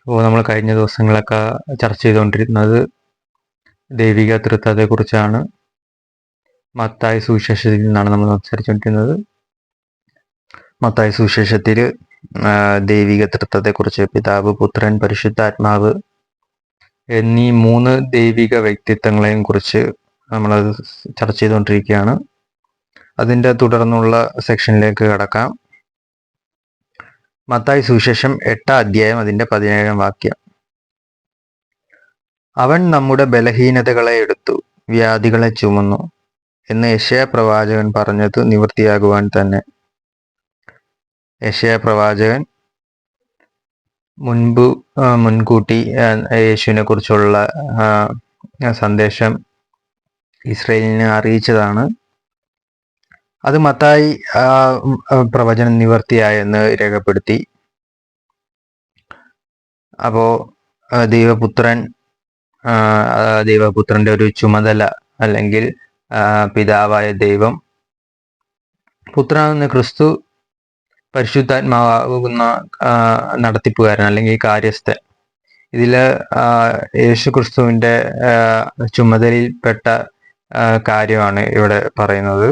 അപ്പോൾ നമ്മൾ കഴിഞ്ഞ ദിവസങ്ങളൊക്കെ ചർച്ച ചെയ്തുകൊണ്ടിരുന്നത് ദൈവിക തൃത്വത്തെക്കുറിച്ചാണ്. മത്തായി സുവിശേഷത്തിൽ നിന്നാണ് നമ്മൾ സംസാരിച്ചുകൊണ്ടിരുന്നത്. മത്തായി സുവിശേഷത്തിൽ ദൈവിക തൃത്വത്തെക്കുറിച്ച് പിതാവ്, പുത്രൻ, പരിശുദ്ധാത്മാവ് എന്നീ 3 ദൈവിക വ്യക്തിത്വങ്ങളെയും കുറിച്ച് നമ്മളത് ചർച്ച ചെയ്തുകൊണ്ടിരിക്കുകയാണ്. അതിൻ്റെ തുടർന്നുള്ള സെക്ഷനിലേക്ക് കടക്കാം. മത്തായി സുവിശേഷം 8-ാം അധ്യായം അതിൻ്റെ 17-ാം വാക്യം. അവൻ നമ്മുടെ ബലഹീനതകളെ എടുത്തു, വ്യാധികളെ ചുമന്നു എന്ന് യെശയ്യാ പ്രവാചകൻ പറഞ്ഞത് നിവൃത്തിയാകുവാൻ തന്നെ. യെശയ്യാ പ്രവാചകൻ മുൻകൂട്ടി യേശുവിനെ കുറിച്ചുള്ള സന്ദേശം ഇസ്രായേലിനെ അറിയിച്ചതാണ്. അത് മത്തായി പ്രവചനം നിവർത്തിയായെന്ന് രേഖപ്പെടുത്തി. അപ്പോൾ ദൈവപുത്രന്റെ ഒരു ചുമതല, അല്ലെങ്കിൽ പിതാവായ ദൈവം, പുത്രനാകുന്ന ക്രിസ്തു പരിശുദ്ധാത്മാവുന്ന നടത്തിപ്പുകാരൻ അല്ലെങ്കിൽ കാര്യസ്ഥൻ. ഇതില് യേശു ക്രിസ്തുവിന്റെ ചുമതലയിൽപ്പെട്ട കാര്യമാണ് ഇവിടെ പറയുന്നത്.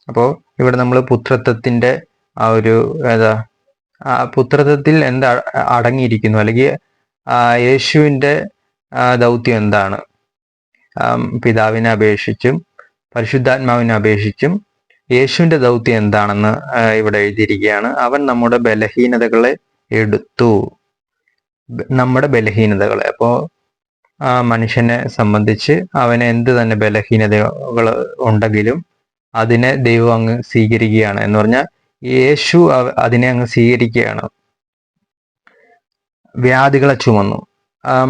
അപ്പോൾ ഇവിടെ നമ്മൾ പുത്രത്വത്തിന്റെ ആ ഒരു പുത്രത്വത്തിൽ എന്താ അടങ്ങിയിരിക്കുന്നു, അല്ലെങ്കിൽ യേശുവിൻ്റെ ദൗത്യം എന്താണ്, പിതാവിനെ അപേക്ഷിച്ചും പരിശുദ്ധാത്മാവിനെ അപേക്ഷിച്ചും യേശുവിൻ്റെ ദൗത്യം എന്താണെന്ന് ഇവിടെ എഴുതിയിരിക്കുകയാണ്. അവൻ നമ്മുടെ ബലഹീനതകളെ എടുത്തു. നമ്മുടെ ബലഹീനതകളെ, അപ്പോൾ മനുഷ്യനെ സംബന്ധിച്ച് അവന് എന്ത് തന്നെ ബലഹീനതകൾ ഉണ്ടെങ്കിലും അതിനെ ദൈവം അങ്ങ് സ്വീകരിക്കുകയാണ്. എന്ന് പറഞ്ഞാൽ യേശു അതിനെ അങ്ങ് സ്വീകരിക്കുകയാണ്. വ്യാധികളെ ചുമന്നു,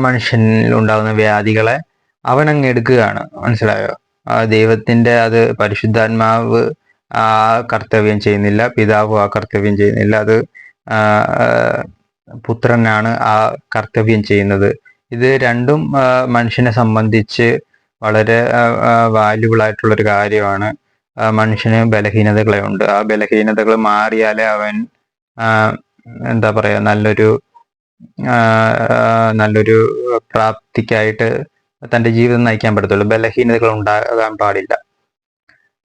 മനുഷ്യനിൽ ഉണ്ടാകുന്ന വ്യാധികളെ അവൻ അങ്ങ് എടുക്കുകയാണ്. മനസ്സിലായോ? ദൈവത്തിന്റെ അത് പരിശുദ്ധാത്മാവ് ആ കർത്തവ്യം ചെയ്യുന്നില്ല, പിതാവ് ആ കർത്തവ്യം ചെയ്യുന്നില്ല, അത് പുത്രനാണ് ആ കർത്തവ്യം ചെയ്യുന്നത്. ഇത് രണ്ടും മനുഷ്യനെ സംബന്ധിച്ച് വളരെ വാല്യുബിൾ ആയിട്ടുള്ളൊരു കാര്യമാണ്. മനുഷ്യന് ബലഹീനതകളെ ഉണ്ട്. ആ ബലഹീനതകൾ മാറിയാലേ അവൻ എന്താ പറയുക, നല്ലൊരു പ്രാപ്തിക്കായിട്ട് തൻ്റെ ജീവിതം നയിക്കാൻ പറ്റത്തുള്ളൂ. ബലഹീനതകൾ ഉണ്ടാകാൻ പാടില്ല,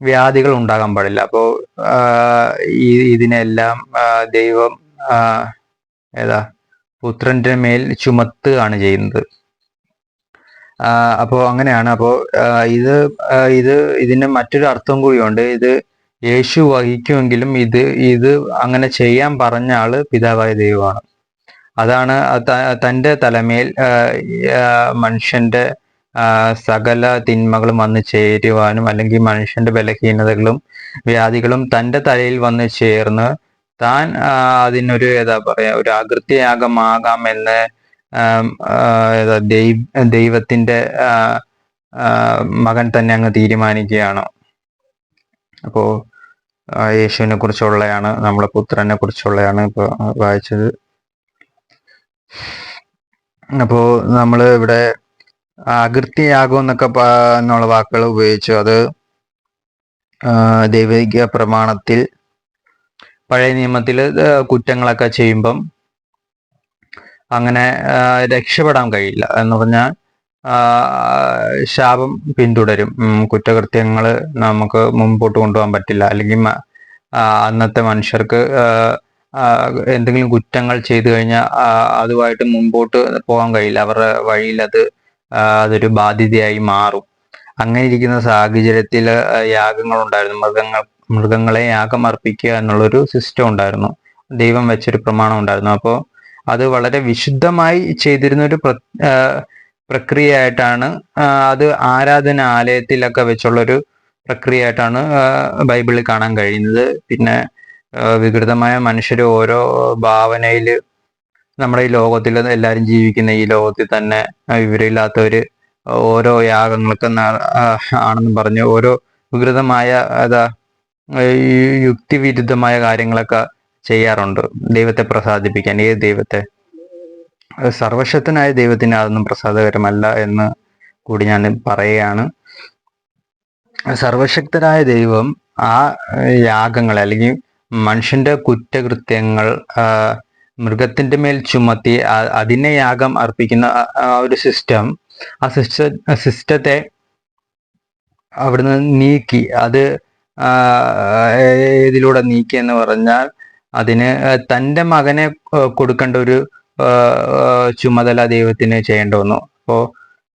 വ്യാധികൾ ഉണ്ടാകാൻ പാടില്ല. അപ്പോൾ ഇതിനെല്ലാം ദൈവം പുത്രന്റെ മേൽ ചുമത്തുകയാണ് ചെയ്യുന്നത്. അപ്പോൾ അങ്ങനെയാണ്. അപ്പോൾ ഇതിന് മറ്റൊരു അർത്ഥം കൂടിയുണ്ട്. ഇത് യേശു വഹിക്കുമെങ്കിലും ഇത് അങ്ങനെ ചെയ്യാൻ പറഞ്ഞ ആള് പിതാവായ ദൈവമാണ്. അതാണ് തൻ്റെ തലമേൽ മനുഷ്യന്റെ സകല തിന്മകളും വന്ന് ചേരുവാനും, അല്ലെങ്കിൽ മനുഷ്യന്റെ ബലഹീനതകളും വ്യാധികളും തൻ്റെ തലയിൽ വന്ന് ചേർന്ന് താൻ അതിനൊരു ഒരു അകൃത്യയാഗമാകാമെന്ന് ദൈവത്തിന്റെ മകൻ തന്നെ അങ്ങ് തീരുമാനിക്കുകയാണ്. അപ്പോൾ യേശുവിനെ കുറിച്ചുള്ളതാണ്, നമ്മളെ പുത്രനെ കുറിച്ചുള്ളതാണ് ഇപ്പോൾ വായിച്ചത്. അപ്പോൾ നമ്മൾ ഇവിടെ അകൃത്യയാഗം എന്നൊക്കെ എന്നുള്ള വാക്കുകൾ ഉപയോഗിച്ചു. അത് ദൈവിക പ്രമാണത്തിൽ പഴയ നിയമത്തിൽ കുറ്റങ്ങളൊക്കെ ചെയ്യുമ്പം അങ്ങനെ രക്ഷപ്പെടാൻ കഴിയില്ല. എന്ന് പറഞ്ഞാൽ ശാപം പിന്തുടരും. കുറ്റകൃത്യങ്ങൾ നമുക്ക് മുമ്പോട്ട് കൊണ്ടുപോകാൻ പറ്റില്ല. അല്ലെങ്കിൽ അന്നത്തെ മനുഷ്യർക്ക് എന്തെങ്കിലും കുറ്റങ്ങൾ ചെയ്തു കഴിഞ്ഞാൽ അതുമായിട്ട് മുമ്പോട്ട് പോകാൻ കഴിയില്ല. അവരുടെ വഴിയിൽ അതൊരു ബാധ്യതയായി മാറും. അങ്ങനെ ഇരിക്കുന്ന സാഹചര്യത്തിൽ യാഗങ്ങൾ ഉണ്ടായിരുന്നു. മൃഗങ്ങളെ യാഗം അർപ്പിക്കുക എന്നുള്ളൊരു സിസ്റ്റം ഉണ്ടായിരുന്നു. ദൈവം വെച്ചൊരു പ്രമാണം ഉണ്ടായിരുന്നു. അപ്പോൾ അത് വളരെ വിശുദ്ധമായി ചെയ്തിരുന്നൊരു പ്രക്രിയയായിട്ടാണ്, അത് ആരാധനാലയത്തിലൊക്കെ വെച്ചുള്ളൊരു പ്രക്രിയയായിട്ടാണ് ബൈബിളിൽ കാണാൻ കഴിയുന്നത്. പിന്നെ വികൃതമായ മനുഷ്യർ ഓരോ ഭാവനയിൽ നമ്മുടെ ഈ ലോകത്തിൽ, എല്ലാവരും ജീവിക്കുന്ന ഈ ലോകത്തിൽ തന്നെ വിവരമില്ലാത്തവർ ഓരോ യാഗങ്ങൾക്ക് ആണെന്ന് പറഞ്ഞ് ഓരോ വികൃതമായ യുക്തിവിരുദ്ധമായ കാര്യങ്ങളൊക്കെ ചെയ്യാറുണ്ട് ദൈവത്തെ പ്രസാദിപ്പിക്കാൻ. ഏത് ദൈവത്തെ? സർവശക്തനായ ദൈവത്തിന് അതൊന്നും പ്രസാദകരമല്ല എന്ന് കൂടി ഞാൻ പറയുകയാണ്. സർവശക്തനായ ദൈവം ആ യാഗങ്ങളെ, അല്ലെങ്കിൽ മനുഷ്യന്റെ കുറ്റകൃത്യങ്ങൾ മൃഗത്തിന്റെ മേൽ ചുമത്തി അതിനെ യാഗം അർപ്പിക്കുന്ന ആ ഒരു സിസ്റ്റം, ആ സിസ്റ്റത്തെ അവിടുന്ന് നീക്കി. അത് ഏതിലൂടെ നീക്കി എന്ന് പറഞ്ഞാൽ അതിന് തൻ്റെ മകനെ കൊടുക്കേണ്ട ഒരു ചുമതല ദൈവത്തിന് ചെയ്യേണ്ടി വന്നു.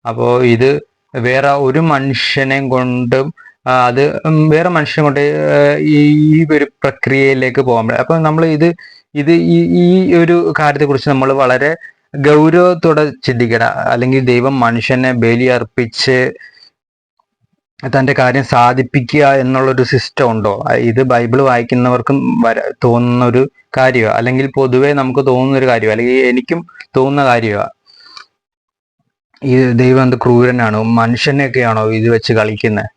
അപ്പോ ഇത് വേറെ ഒരു മനുഷ്യനെ കൊണ്ടും അത് വേറെ മനുഷ്യനെ കൊണ്ട് ഈ ഒരു പ്രക്രിയയിലേക്ക് പോകാൻ. അപ്പൊ നമ്മൾ ഈ ഒരു കാര്യത്തെക്കുറിച്ച് നമ്മൾ വളരെ ഗൗരവത്തോടെ ചിന്തിക്കണം. അല്ലെങ്കിൽ ദൈവം മനുഷ്യനെ ബലി അർപ്പിച്ച് തൻ്റെ കാര്യം സാധിപ്പിക്കുക എന്നുള്ളൊരു സിസ്റ്റം ഉണ്ടോ? ഇത് ബൈബിൾ വായിക്കുന്നവർക്കും തോന്നുന്ന ഒരു കാര്യമോ, അല്ലെങ്കിൽ പൊതുവെ നമുക്ക് തോന്നുന്ന ഒരു കാര്യമോ, അല്ലെങ്കിൽ എനിക്കും തോന്നുന്ന കാര്യമോ? ഈ ദൈവം എന്ത് ക്രൂരനാണോ, മനുഷ്യനെയൊക്കെയാണോ ഇത് വെച്ച് കളിക്കുന്നത്?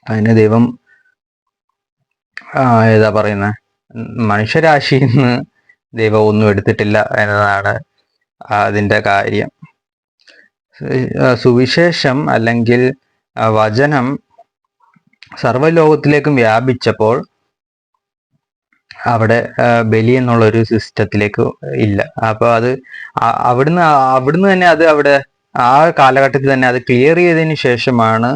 അതിന് ദൈവം ഏതാ പറയുന്നത്, മനുഷ്യരാശിയിൽ നിന്ന് ദൈവം ഒന്നും എടുത്തിട്ടില്ല എന്നതാണ് അതിൻ്റെ കാര്യം. സുവിശേഷം അല്ലെങ്കിൽ വചനം സർവ്വലോകത്തിലേക്കും വ്യാപിച്ചപ്പോൾ അവിടെ ബലി എന്നുള്ളൊരു സിസ്റ്റത്തിലേക്ക് ഇല്ല. അപ്പൊ അത് അവിടുന്ന് തന്നെ അത് അവിടെ ആ കാലഘട്ടത്തിൽ തന്നെ അത് ക്ലിയർ ചെയ്തതിന് ശേഷമാണ്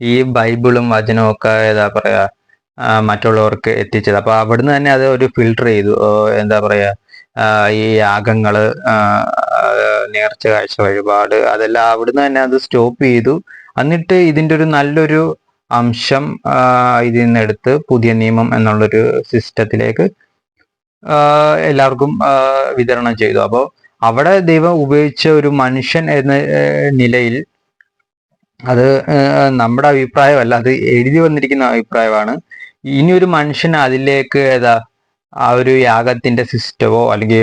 ഈ ബൈബിളും വചനവും ഒക്കെ ഏതാ പറയാ മറ്റുള്ളവർക്ക് എത്തിച്ചത്. അപ്പൊ അവിടുന്ന് തന്നെ അത് ഒരു ഫിൽട്ടർ ചെയ്തു. എന്താ പറയാ, ഈ യാഗങ്ങള്, നേർച്ച, കാഴ്ച, വഴിപാട്, അതെല്ലാം അവിടുന്ന് തന്നെ അത് സ്റ്റോപ്പ് ചെയ്തു. എന്നിട്ട് ഇതിൻ്റെ ഒരു നല്ലൊരു അംശം ഇതിൽ നിന്നെടുത്ത് പുതിയ നിയമം എന്നുള്ളൊരു സിസ്റ്റത്തിലേക്ക് എല്ലാവർക്കും വിതരണം ചെയ്തു. അപ്പോൾ അവിടെ ദൈവം ഉപയോഗിച്ച ഒരു മനുഷ്യൻ എന്ന നിലയിൽ അത് നമ്മുടെ അഭിപ്രായമല്ല, അത് എഴുതി വന്നിരിക്കുന്ന അഭിപ്രായമാണ്. ഇനി ഒരു മനുഷ്യൻ അതിലേക്ക് ആ ഒരു യാഗത്തിന്റെ സിസ്റ്റമോ അല്ലെങ്കിൽ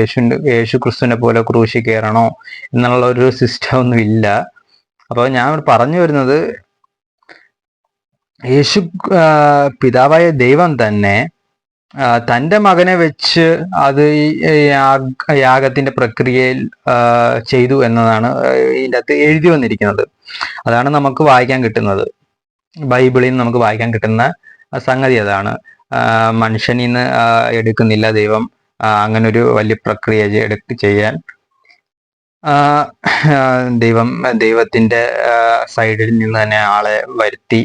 യേശു ക്രിസ്തുവിനെ പോലെ ക്രൂശി കയറണോ എന്നുള്ള ഒരു സിസ്റ്റം ഒന്നും ഇല്ല. അപ്പോൾ ഞാൻ പറഞ്ഞു വരുന്നത്, യേശു പിതാവായ ദൈവം തന്നെ തൻ്റെ മകനെ വെച്ച് അത് യാഗത്തിന്റെ പ്രക്രിയയിൽ ചെയ്തു എന്നതാണ് ഇതിൻ്റെ അകത്ത് എഴുതി വന്നിരിക്കുന്നത്. അതാണ് നമുക്ക് വായിക്കാൻ കിട്ടുന്നത്. ബൈബിളിൽ നിന്ന് നമുക്ക് വായിക്കാൻ കിട്ടുന്ന സംഗതി അതാണ്. മനുഷ്യനിൽ നിന്ന് എടുക്കുന്നില്ല ദൈവം അങ്ങനൊരു വലിയ പ്രക്രിയ ചെയ്യാൻ. ദൈവത്തിന്റെ സൈഡിൽ നിന്ന് തന്നെ ആളെ വരുത്തി.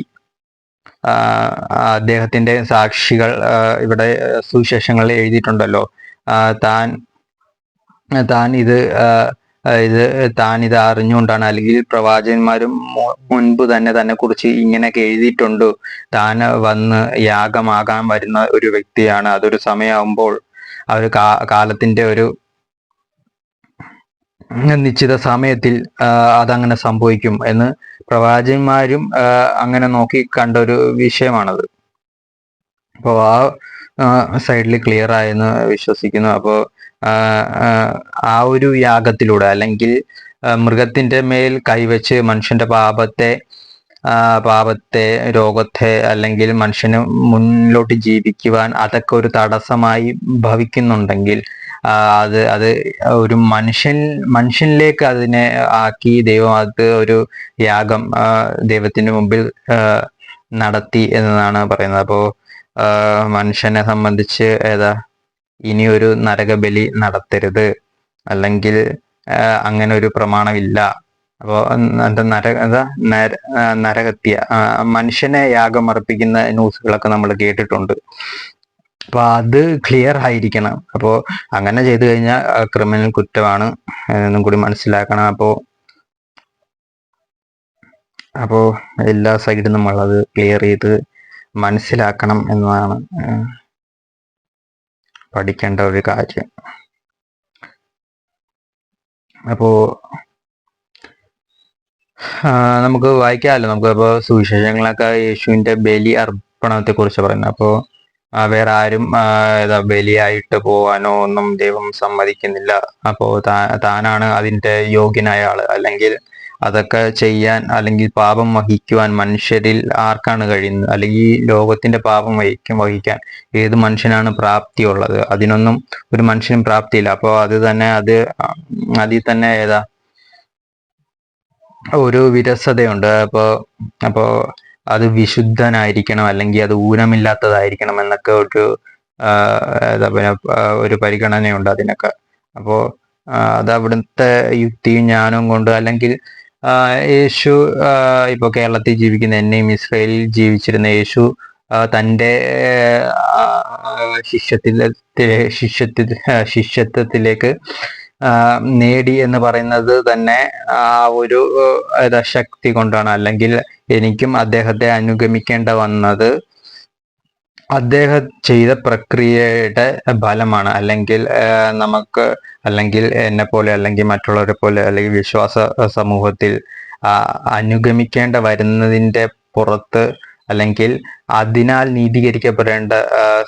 അദ്ദേഹത്തിന്റെ സാക്ഷികൾ ഇവിടെ സുവിശേഷങ്ങളിൽ എഴുതിയിട്ടുണ്ടല്ലോ, താൻ ഇത് അറിഞ്ഞുകൊണ്ടാണ്, അല്ലെങ്കിൽ പ്രവാചകന്മാരും മുൻപ് തന്നെ കുറിച്ച് ഇങ്ങനെയൊക്കെ എഴുതിയിട്ടുണ്ട്, താൻ വന്ന് യാഗമാകാൻ വരുന്ന ഒരു വ്യക്തിയാണ്, അതൊരു സമയമാകുമ്പോൾ ആ ഒരു കാലത്തിന്റെ ഒരു നിശ്ചിത സമയത്തിൽ അതങ്ങനെ സംഭവിക്കും എന്ന് പ്രവാചകന്മാരും അങ്ങനെ നോക്കി കണ്ട ഒരു വിഷയമാണത്. അപ്പോൾ ആ സൈഡിൽ ക്ലിയർ ആയെന്ന് വിശ്വസിക്കുന്നു. അപ്പോൾ ആ ഒരു യാഗത്തിലൂടെ അല്ലെങ്കിൽ മൃഗത്തിന്റെ മേൽ കൈവച്ച് മനുഷ്യന്റെ പാപത്തെ, രോഗത്തെ, അല്ലെങ്കിൽ മനുഷ്യന് മുന്നിലോട്ട് ജീവിക്കുവാൻ അതൊക്കെ ഒരു തടസ്സമായി ഭവിക്കുന്നുണ്ടെങ്കിൽ അത് ഒരു മനുഷ്യനിലേക്ക് അതിനെ ആക്കി ദൈവം അത് ഒരു യാഗം ദൈവത്തിന് മുമ്പിൽ നടത്തി എന്നതാണ് പറയുന്നത്. അപ്പോൾ മനുഷ്യനെ സംബന്ധിച്ച് ഇനി ഒരു നരകബലി നടത്തരുത്, അല്ലെങ്കിൽ അങ്ങനെ ഒരു പ്രമാണമില്ല. അപ്പോൾ നരഹത്യ, മനുഷ്യനെ യാഗം അർപ്പിക്കുന്ന ന്യൂസുകളൊക്കെ നമ്മൾ കേട്ടിട്ടുണ്ട്. അപ്പൊ അത് ക്ലിയർ ആയിരിക്കണം. അപ്പോൾ അങ്ങനെ ചെയ്തു കഴിഞ്ഞാൽ ക്രിമിനൽ കുറ്റമാണ് എന്നും കൂടി മനസ്സിലാക്കണം. അപ്പോ എല്ലാ സൈഡിൽ നമ്മൾ അത് ക്ലിയർ ചെയ്ത് മനസ്സിലാക്കണം എന്നതാണ് പഠിക്കേണ്ട ഒരു കാര്യം. അപ്പോ നമുക്ക് വായിക്കാമല്ലോ, നമുക്കിപ്പോൾ സുവിശേഷങ്ങളൊക്കെ യേശുവിന്റെ ബലി അർപ്പണത്തെ കുറിച്ച് പറയുന്നത്. അപ്പോൾ വേറെ ആരും ബലിയായിട്ട് പോവാനോ ഒന്നും ദൈവം സമ്മതിക്കുന്നില്ല. അപ്പോൾ താനാണ് അതിൻ്റെ യോഗ്യനായ ആള്, അല്ലെങ്കിൽ അതൊക്കെ ചെയ്യാൻ, അല്ലെങ്കിൽ പാപം വഹിക്കുവാൻ മനുഷ്യരിൽ ആർക്കാണ് കഴിയുന്നത്? അല്ലെങ്കിൽ ലോകത്തിന്റെ പാപം വഹിക്കാൻ ഏത് മനുഷ്യനാണ് പ്രാപ്തിയുള്ളത്? അതിനൊന്നും ഒരു മനുഷ്യനും പ്രാപ്തിയില്ല. അപ്പോൾ അതിൽ തന്നെ ഒരു വിരസതയുണ്ട്. അപ്പോൾ അത് വിശുദ്ധനായിരിക്കണം, അല്ലെങ്കിൽ അത് ഊനമില്ലാത്തതായിരിക്കണം എന്നൊക്കെ ഒരു എന്താ പിന്നെ ഒരു പരിഗണനയുണ്ട് അതിനൊക്കെ. അപ്പോൾ അത് അവിടുത്തെ യുക്തിയും ജ്ഞാനവും കൊണ്ട്, അല്ലെങ്കിൽ യേശു ഇപ്പോൾ കേരളത്തിൽ ജീവിക്കുന്ന എന്നെയും ഇസ്രായേലിൽ ജീവിച്ചിരുന്ന യേശു തൻ്റെ ശിഷ്യത്വത്തിലേക്ക് നേടി എന്ന് പറയുന്നത് തന്നെ ആ ഒരു ശക്തി കൊണ്ടാണ്. അല്ലെങ്കിൽ എനിക്കും അദ്ദേഹത്തെ അനുഗമിക്കേണ്ട വന്നത് അദ്ദേഹം ചെയ്ത പ്രക്രിയയുടെ ഫലമാണ്. അല്ലെങ്കിൽ നമുക്ക്, അല്ലെങ്കിൽ എന്നെ പോലെ, അല്ലെങ്കിൽ മറ്റുള്ളവരെ പോലെ, അല്ലെങ്കിൽ വിശ്വാസ സമൂഹത്തിൽ അനുഗമിക്കേണ്ട വരുന്നതിൻ്റെ പുറത്ത്, അല്ലെങ്കിൽ അതിനാൽ നീതീകരിക്കപ്പെടേണ്ട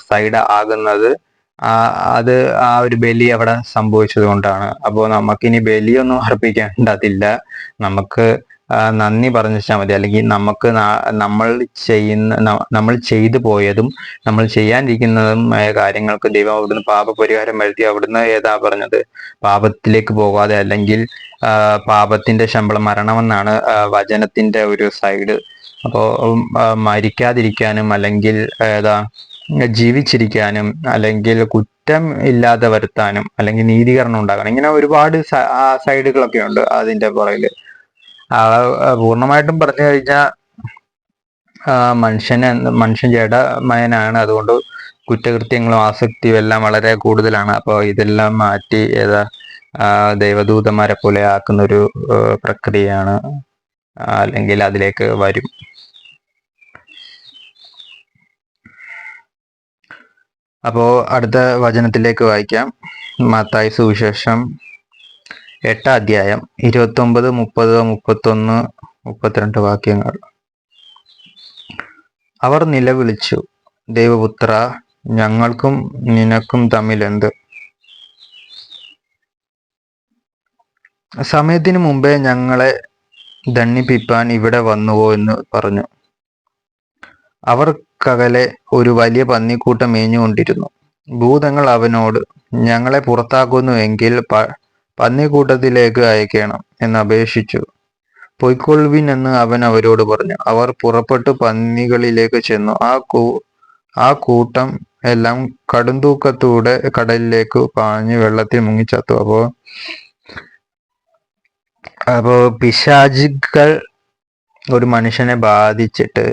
സൈഡ് ആകുന്നത് അത് ആ ഒരു ബലി അവിടെ സംഭവിച്ചത് കൊണ്ടാണ്. അപ്പോൾ നമുക്കിനി ബലിയൊന്നും അർപ്പിക്കേണ്ടതില്ല. നമുക്ക് നന്ദി പറഞ്ഞാൽ മതി. അല്ലെങ്കിൽ നമുക്ക് നമ്മൾ ചെയ്തു പോയതും നമ്മൾ ചെയ്യാനിരിക്കുന്നതും കാര്യങ്ങൾക്ക് ദൈവം അവിടുന്ന് പാപപരിഹാരം വരുത്തി. അവിടുന്ന് ഏതാ പറഞ്ഞത്? പാപത്തിലേക്ക് പോകാതെ, അല്ലെങ്കിൽ പാപത്തിന്റെ ശമ്പളം മരണമെന്നാണ് വചനത്തിന്റെ ഒരു സൈഡ്. അപ്പോൾ മരിക്കാതിരിക്കാനും, അല്ലെങ്കിൽ ജീവിച്ചിരിക്കാനും, അല്ലെങ്കിൽ കുറ്റം ഇല്ലാതെ വരുത്താനും, അല്ലെങ്കിൽ നീതീകരണം ഉണ്ടാകണം, ഇങ്ങനെ ഒരുപാട് സൈഡുകളൊക്കെ ഉണ്ട് അതിന്റെ പുറകില്. പൂർണ്ണമായിട്ടും പറഞ്ഞു കഴിഞ്ഞാൽ മനുഷ്യൻ ജഡമയനാണ്. അതുകൊണ്ട് കുറ്റകൃത്യങ്ങളും ആസക്തിയും എല്ലാം വളരെ കൂടുതലാണ്. അപ്പോൾ ഇതെല്ലാം മാറ്റി ദൈവദൂതന്മാരെ പോലെ ആക്കുന്നൊരു പ്രക്രിയയാണ്, അല്ലെങ്കിൽ അതിലേക്ക് വരും. അപ്പോൾ അടുത്ത വചനത്തിലേക്ക് വായിക്കാം. മത്തായി സുവിശേഷം 8-ാം അധ്യായം 29, 30, 31, 32 വാക്യങ്ങൾ. അവർ നിലവിളിച്ചു, ദൈവപുത്ര, ഞങ്ങൾക്കും നിനക്കും തമ്മിൽ എന്ത്? സമയത്തിനു മുമ്പേ ഞങ്ങളെ ദണ്ഡിപ്പിപ്പാൻ ഇവിടെ വന്നുവോ എന്ന് പറഞ്ഞു. അവർക്കകലെ ഒരു വലിയ പന്നിക്കൂട്ടം മേഞ്ഞുകൊണ്ടിരുന്നു. ഭൂതങ്ങൾ അവനോട്, ഞങ്ങളെ പുറത്താക്കുന്നുവെങ്കിൽ പന്നിക്കൂട്ടത്തിലേക്ക് അയക്കണം എന്ന് അപേക്ഷിച്ചു. പൊയ്ക്കൊള്ളുവിൻ എന്ന് അവൻ അവരോട് പറഞ്ഞു. അവർ പുറപ്പെട്ടു പന്നികളിലേക്ക് ചെന്നു. ആ കൂട്ടം എല്ലാം കടുംതൂക്കത്തൂടെ കടലിലേക്ക് പാഞ്ഞ് വെള്ളത്തിൽ മുങ്ങിച്ചത്തു. അപ്പോ പിശാചുകൾ ഒരു മനുഷ്യനെ ബാധിച്ചിട്ട്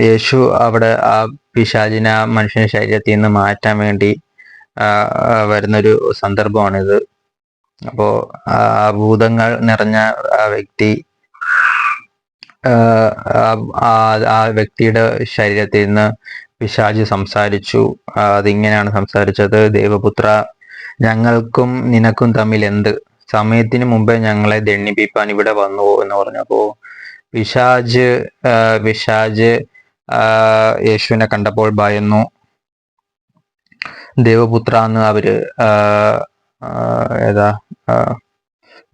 യേശു അവിടെ ആ പിശാചിനെ ആ മനുഷ്യന്റെ ശരീരത്തിൽ നിന്ന് മാറ്റാൻ വേണ്ടി വരുന്നൊരു സന്ദർഭമാണിത്. അപ്പോ ആ ഭൂതങ്ങൾ നിറഞ്ഞ ആ വ്യക്തി ആ വ്യക്തിയുടെ ശരീരത്തിൽ നിന്ന് പിശാച് സംസാരിച്ചു. അതിങ്ങനെയാണ് സംസാരിച്ചത്: ദൈവപുത്ര, ഞങ്ങൾക്കും നിനക്കും തമ്മിൽ എന്ത്? സമയത്തിന് മുമ്പേ ഞങ്ങളെ ദണ്ഡിപ്പിപ്പാൻ ഇവിടെ വന്നുവോ എന്ന് പറഞ്ഞു. അപ്പോ പിശാച് യേശുവിനെ കണ്ടപ്പോൾ ഭയന്നു. ദൈവപുത്ര എന്ന് അവര്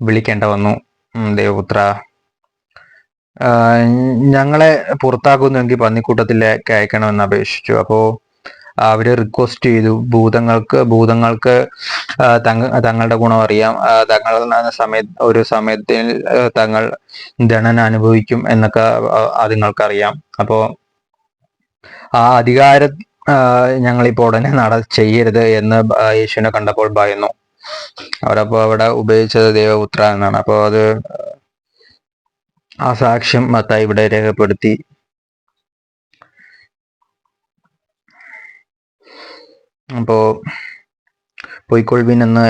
വിളിക്കേണ്ട വന്നു. ദൈവപുത്ര, ഞങ്ങളെ പുറത്താക്കുന്നുവെങ്കിൽ പന്നിക്കൂട്ടത്തിലേക്ക് അയക്കണമെന്ന് അപേക്ഷിച്ചു. അപ്പോ അവര് റിക്വസ്റ്റ് ചെയ്തു. ഭൂതങ്ങൾക്ക് തങ്ങളുടെ ഗുണം അറിയാം. ഒരു സമയത്തിൽ തങ്ങൾ ദണ്ഡന അനുഭവിക്കും എന്നൊക്കെ അതുങ്ങൾക്കറിയാം. അപ്പോ ആ അധികാരം ഞങ്ങളിപ്പോൾ ഉടനെ ചെയ്യരുത് എന്ന് യേശുവിനെ കണ്ടപ്പോൾ ഭയന്നു. അവരപ്പോ അവിടെ ഉപയോഗിച്ചത് ദൈവപുത്ര എന്നാണ്. അപ്പോൾ അത് ആ സാക്ഷ്യം മത്തായി ഇവിടെ രേഖപ്പെടുത്തി. അപ്പോ പൊയ്ക്കൊള്ളുവിൻ എന്ന്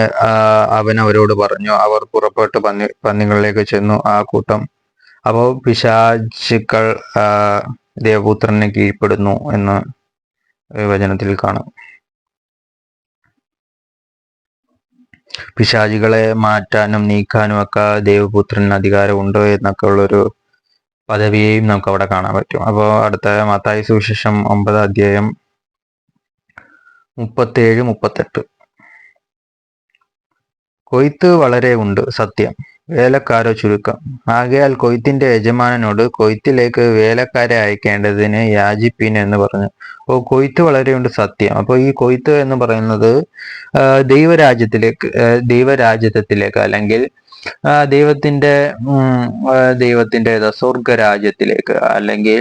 അവൻ അവരോട് പറഞ്ഞു. അവർ പുറപ്പെട്ട് പന്നികളിലേക്ക് ചെന്നു. ആ കൂട്ടം. അപ്പോൾ പിശാചുക്കൾ ദേവപുത്രനെ കീഴ്പ്പെടുന്നു എന്ന് വചനത്തിൽ കാണാം. പിശാചുകളെ മാറ്റാനും നീക്കാനും ഒക്കെ ദേവപുത്രന് അധികാരമുണ്ട് എന്നൊക്കെ ഉള്ളൊരു പദവിയെയും നമുക്ക് അവിടെ കാണാൻ പറ്റും. അപ്പോൾ അടുത്ത മത്തായി സുവിശേഷം 9-ാം അധ്യായം 37, 38. കൊയ്ത്ത് വളരെ ഉണ്ട്, സത്യം, വേലക്കാരോ ചുരുക്കം. ആകയാൽ കൊയ്ത്തിന്റെ യജമാനനോട് കൊയ്ത്തിലേക്ക് വേലക്കാരെ അയക്കേണ്ടതിന് യാചിപ്പീൻ എന്ന് പറഞ്ഞു. അപ്പോൾ കൊയ്ത്ത് വളരെയുണ്ട്, സത്യം. അപ്പോൾ ഈ കൊയ്ത്ത് എന്ന് പറയുന്നത് ദൈവരാജ്യത്തിലേക്ക്, അല്ലെങ്കിൽ ദൈവത്തിന്റെ സ്വർഗരാജ്യത്തിലേക്ക്, അല്ലെങ്കിൽ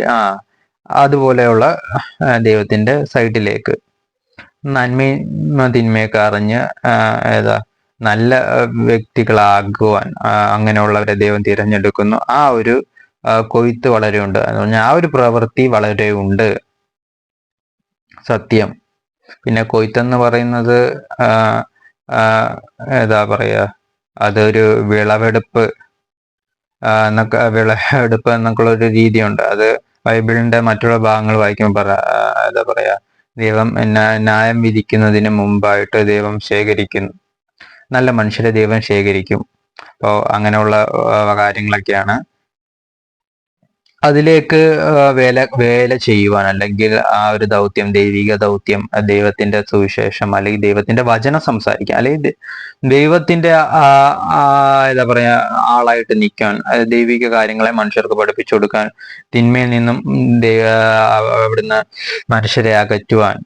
അതുപോലെയുള്ള ദൈവത്തിന്റെ സൈഡിലേക്ക് നന്മ തിന്മയൊക്കെ അറിഞ്ഞ് ഏതാ നല്ല വ്യക്തികളാകുവാൻ അങ്ങനെയുള്ളവരെ ദൈവം തിരഞ്ഞെടുക്കുന്നു. ആ ഒരു കൊയ്ത്ത് വളരെ ഉണ്ട് എന്ന് പറഞ്ഞാൽ ആ ഒരു പ്രവൃത്തി വളരെ ഉണ്ട്. സത്യം. പിന്നെ കൊയ്ത്തെന്ന് പറയുന്നത് ഏതാ പറയാ, അതൊരു വിളവെടുപ്പ് എന്നൊക്കെയുള്ള ഒരു രീതിയുണ്ട്. അത് ബൈബിളിന്റെ മറ്റുള്ള ഭാഗങ്ങൾ വായിക്കുമ്പോൾ എന്താ പറയാ, ദൈവം ന്യായം വിധിക്കുന്നതിന് മുമ്പായിട്ട് ദൈവം ശേഖരിക്കുന്നു, നല്ല മനുഷ്യരെ ദൈവം ശേഖരിക്കും. അപ്പോൾ അങ്ങനെയുള്ള കാര്യങ്ങളൊക്കെയാണ്. അതിലേക്ക് വേല ചെയ്യുവാൻ, അല്ലെങ്കിൽ ആ ഒരു ദൗത്യം, ദൈവിക ദൗത്യം, ദൈവത്തിന്റെ സുവിശേഷം അല്ലെങ്കിൽ ദൈവത്തിന്റെ വചനം സംസാരിക്കാൻ, അല്ലെങ്കിൽ ദൈവത്തിന്റെ എന്താ പറയാ ആളായിട്ട് നിൽക്കാൻ, ദൈവിക കാര്യങ്ങളെ മനുഷ്യർക്ക് പഠിപ്പിച്ചു കൊടുക്കാൻ, തിന്മയിൽ നിന്നും അവിടുന്ന് മനുഷ്യരെ അകറ്റുവാൻ,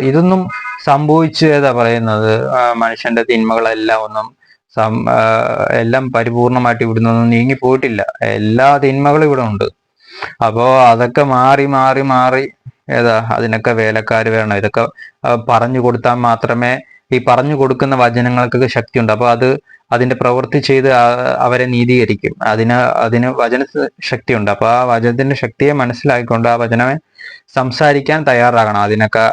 ഇതൊന്നും സംഭവിച്ചു ഏതാ പറയുന്നത്, മനുഷ്യന്റെ തിന്മകളെല്ലാം എല്ലാം പരിപൂർണമായിട്ട് ഇവിടുന്ന് ഒന്നും നീങ്ങി പോയിട്ടില്ല. എല്ലാ തിന്മകളും ഇവിടെ ഉണ്ട്. അപ്പോ അതൊക്കെ മാറി മാറി മാറി അതിനൊക്കെ വേലക്കാര് വേണം. ഇതൊക്കെ പറഞ്ഞു കൊടുത്താൽ മാത്രമേ, ഈ പറഞ്ഞു കൊടുക്കുന്ന വചനങ്ങൾക്കൊക്കെ ശക്തിയുണ്ട്. അപ്പൊ അതിന്റെ പ്രവൃത്തി ചെയ്ത് അവരെ നീതീകരിക്കും. അതിന് വചന ശക്തിയുണ്ട്. അപ്പൊ ആ വചനത്തിന്റെ ശക്തിയെ മനസ്സിലാക്കിക്കൊണ്ട് ആ വചനമെ സംസാരിക്കാൻ തയ്യാറാകണം. അതിനൊക്കെ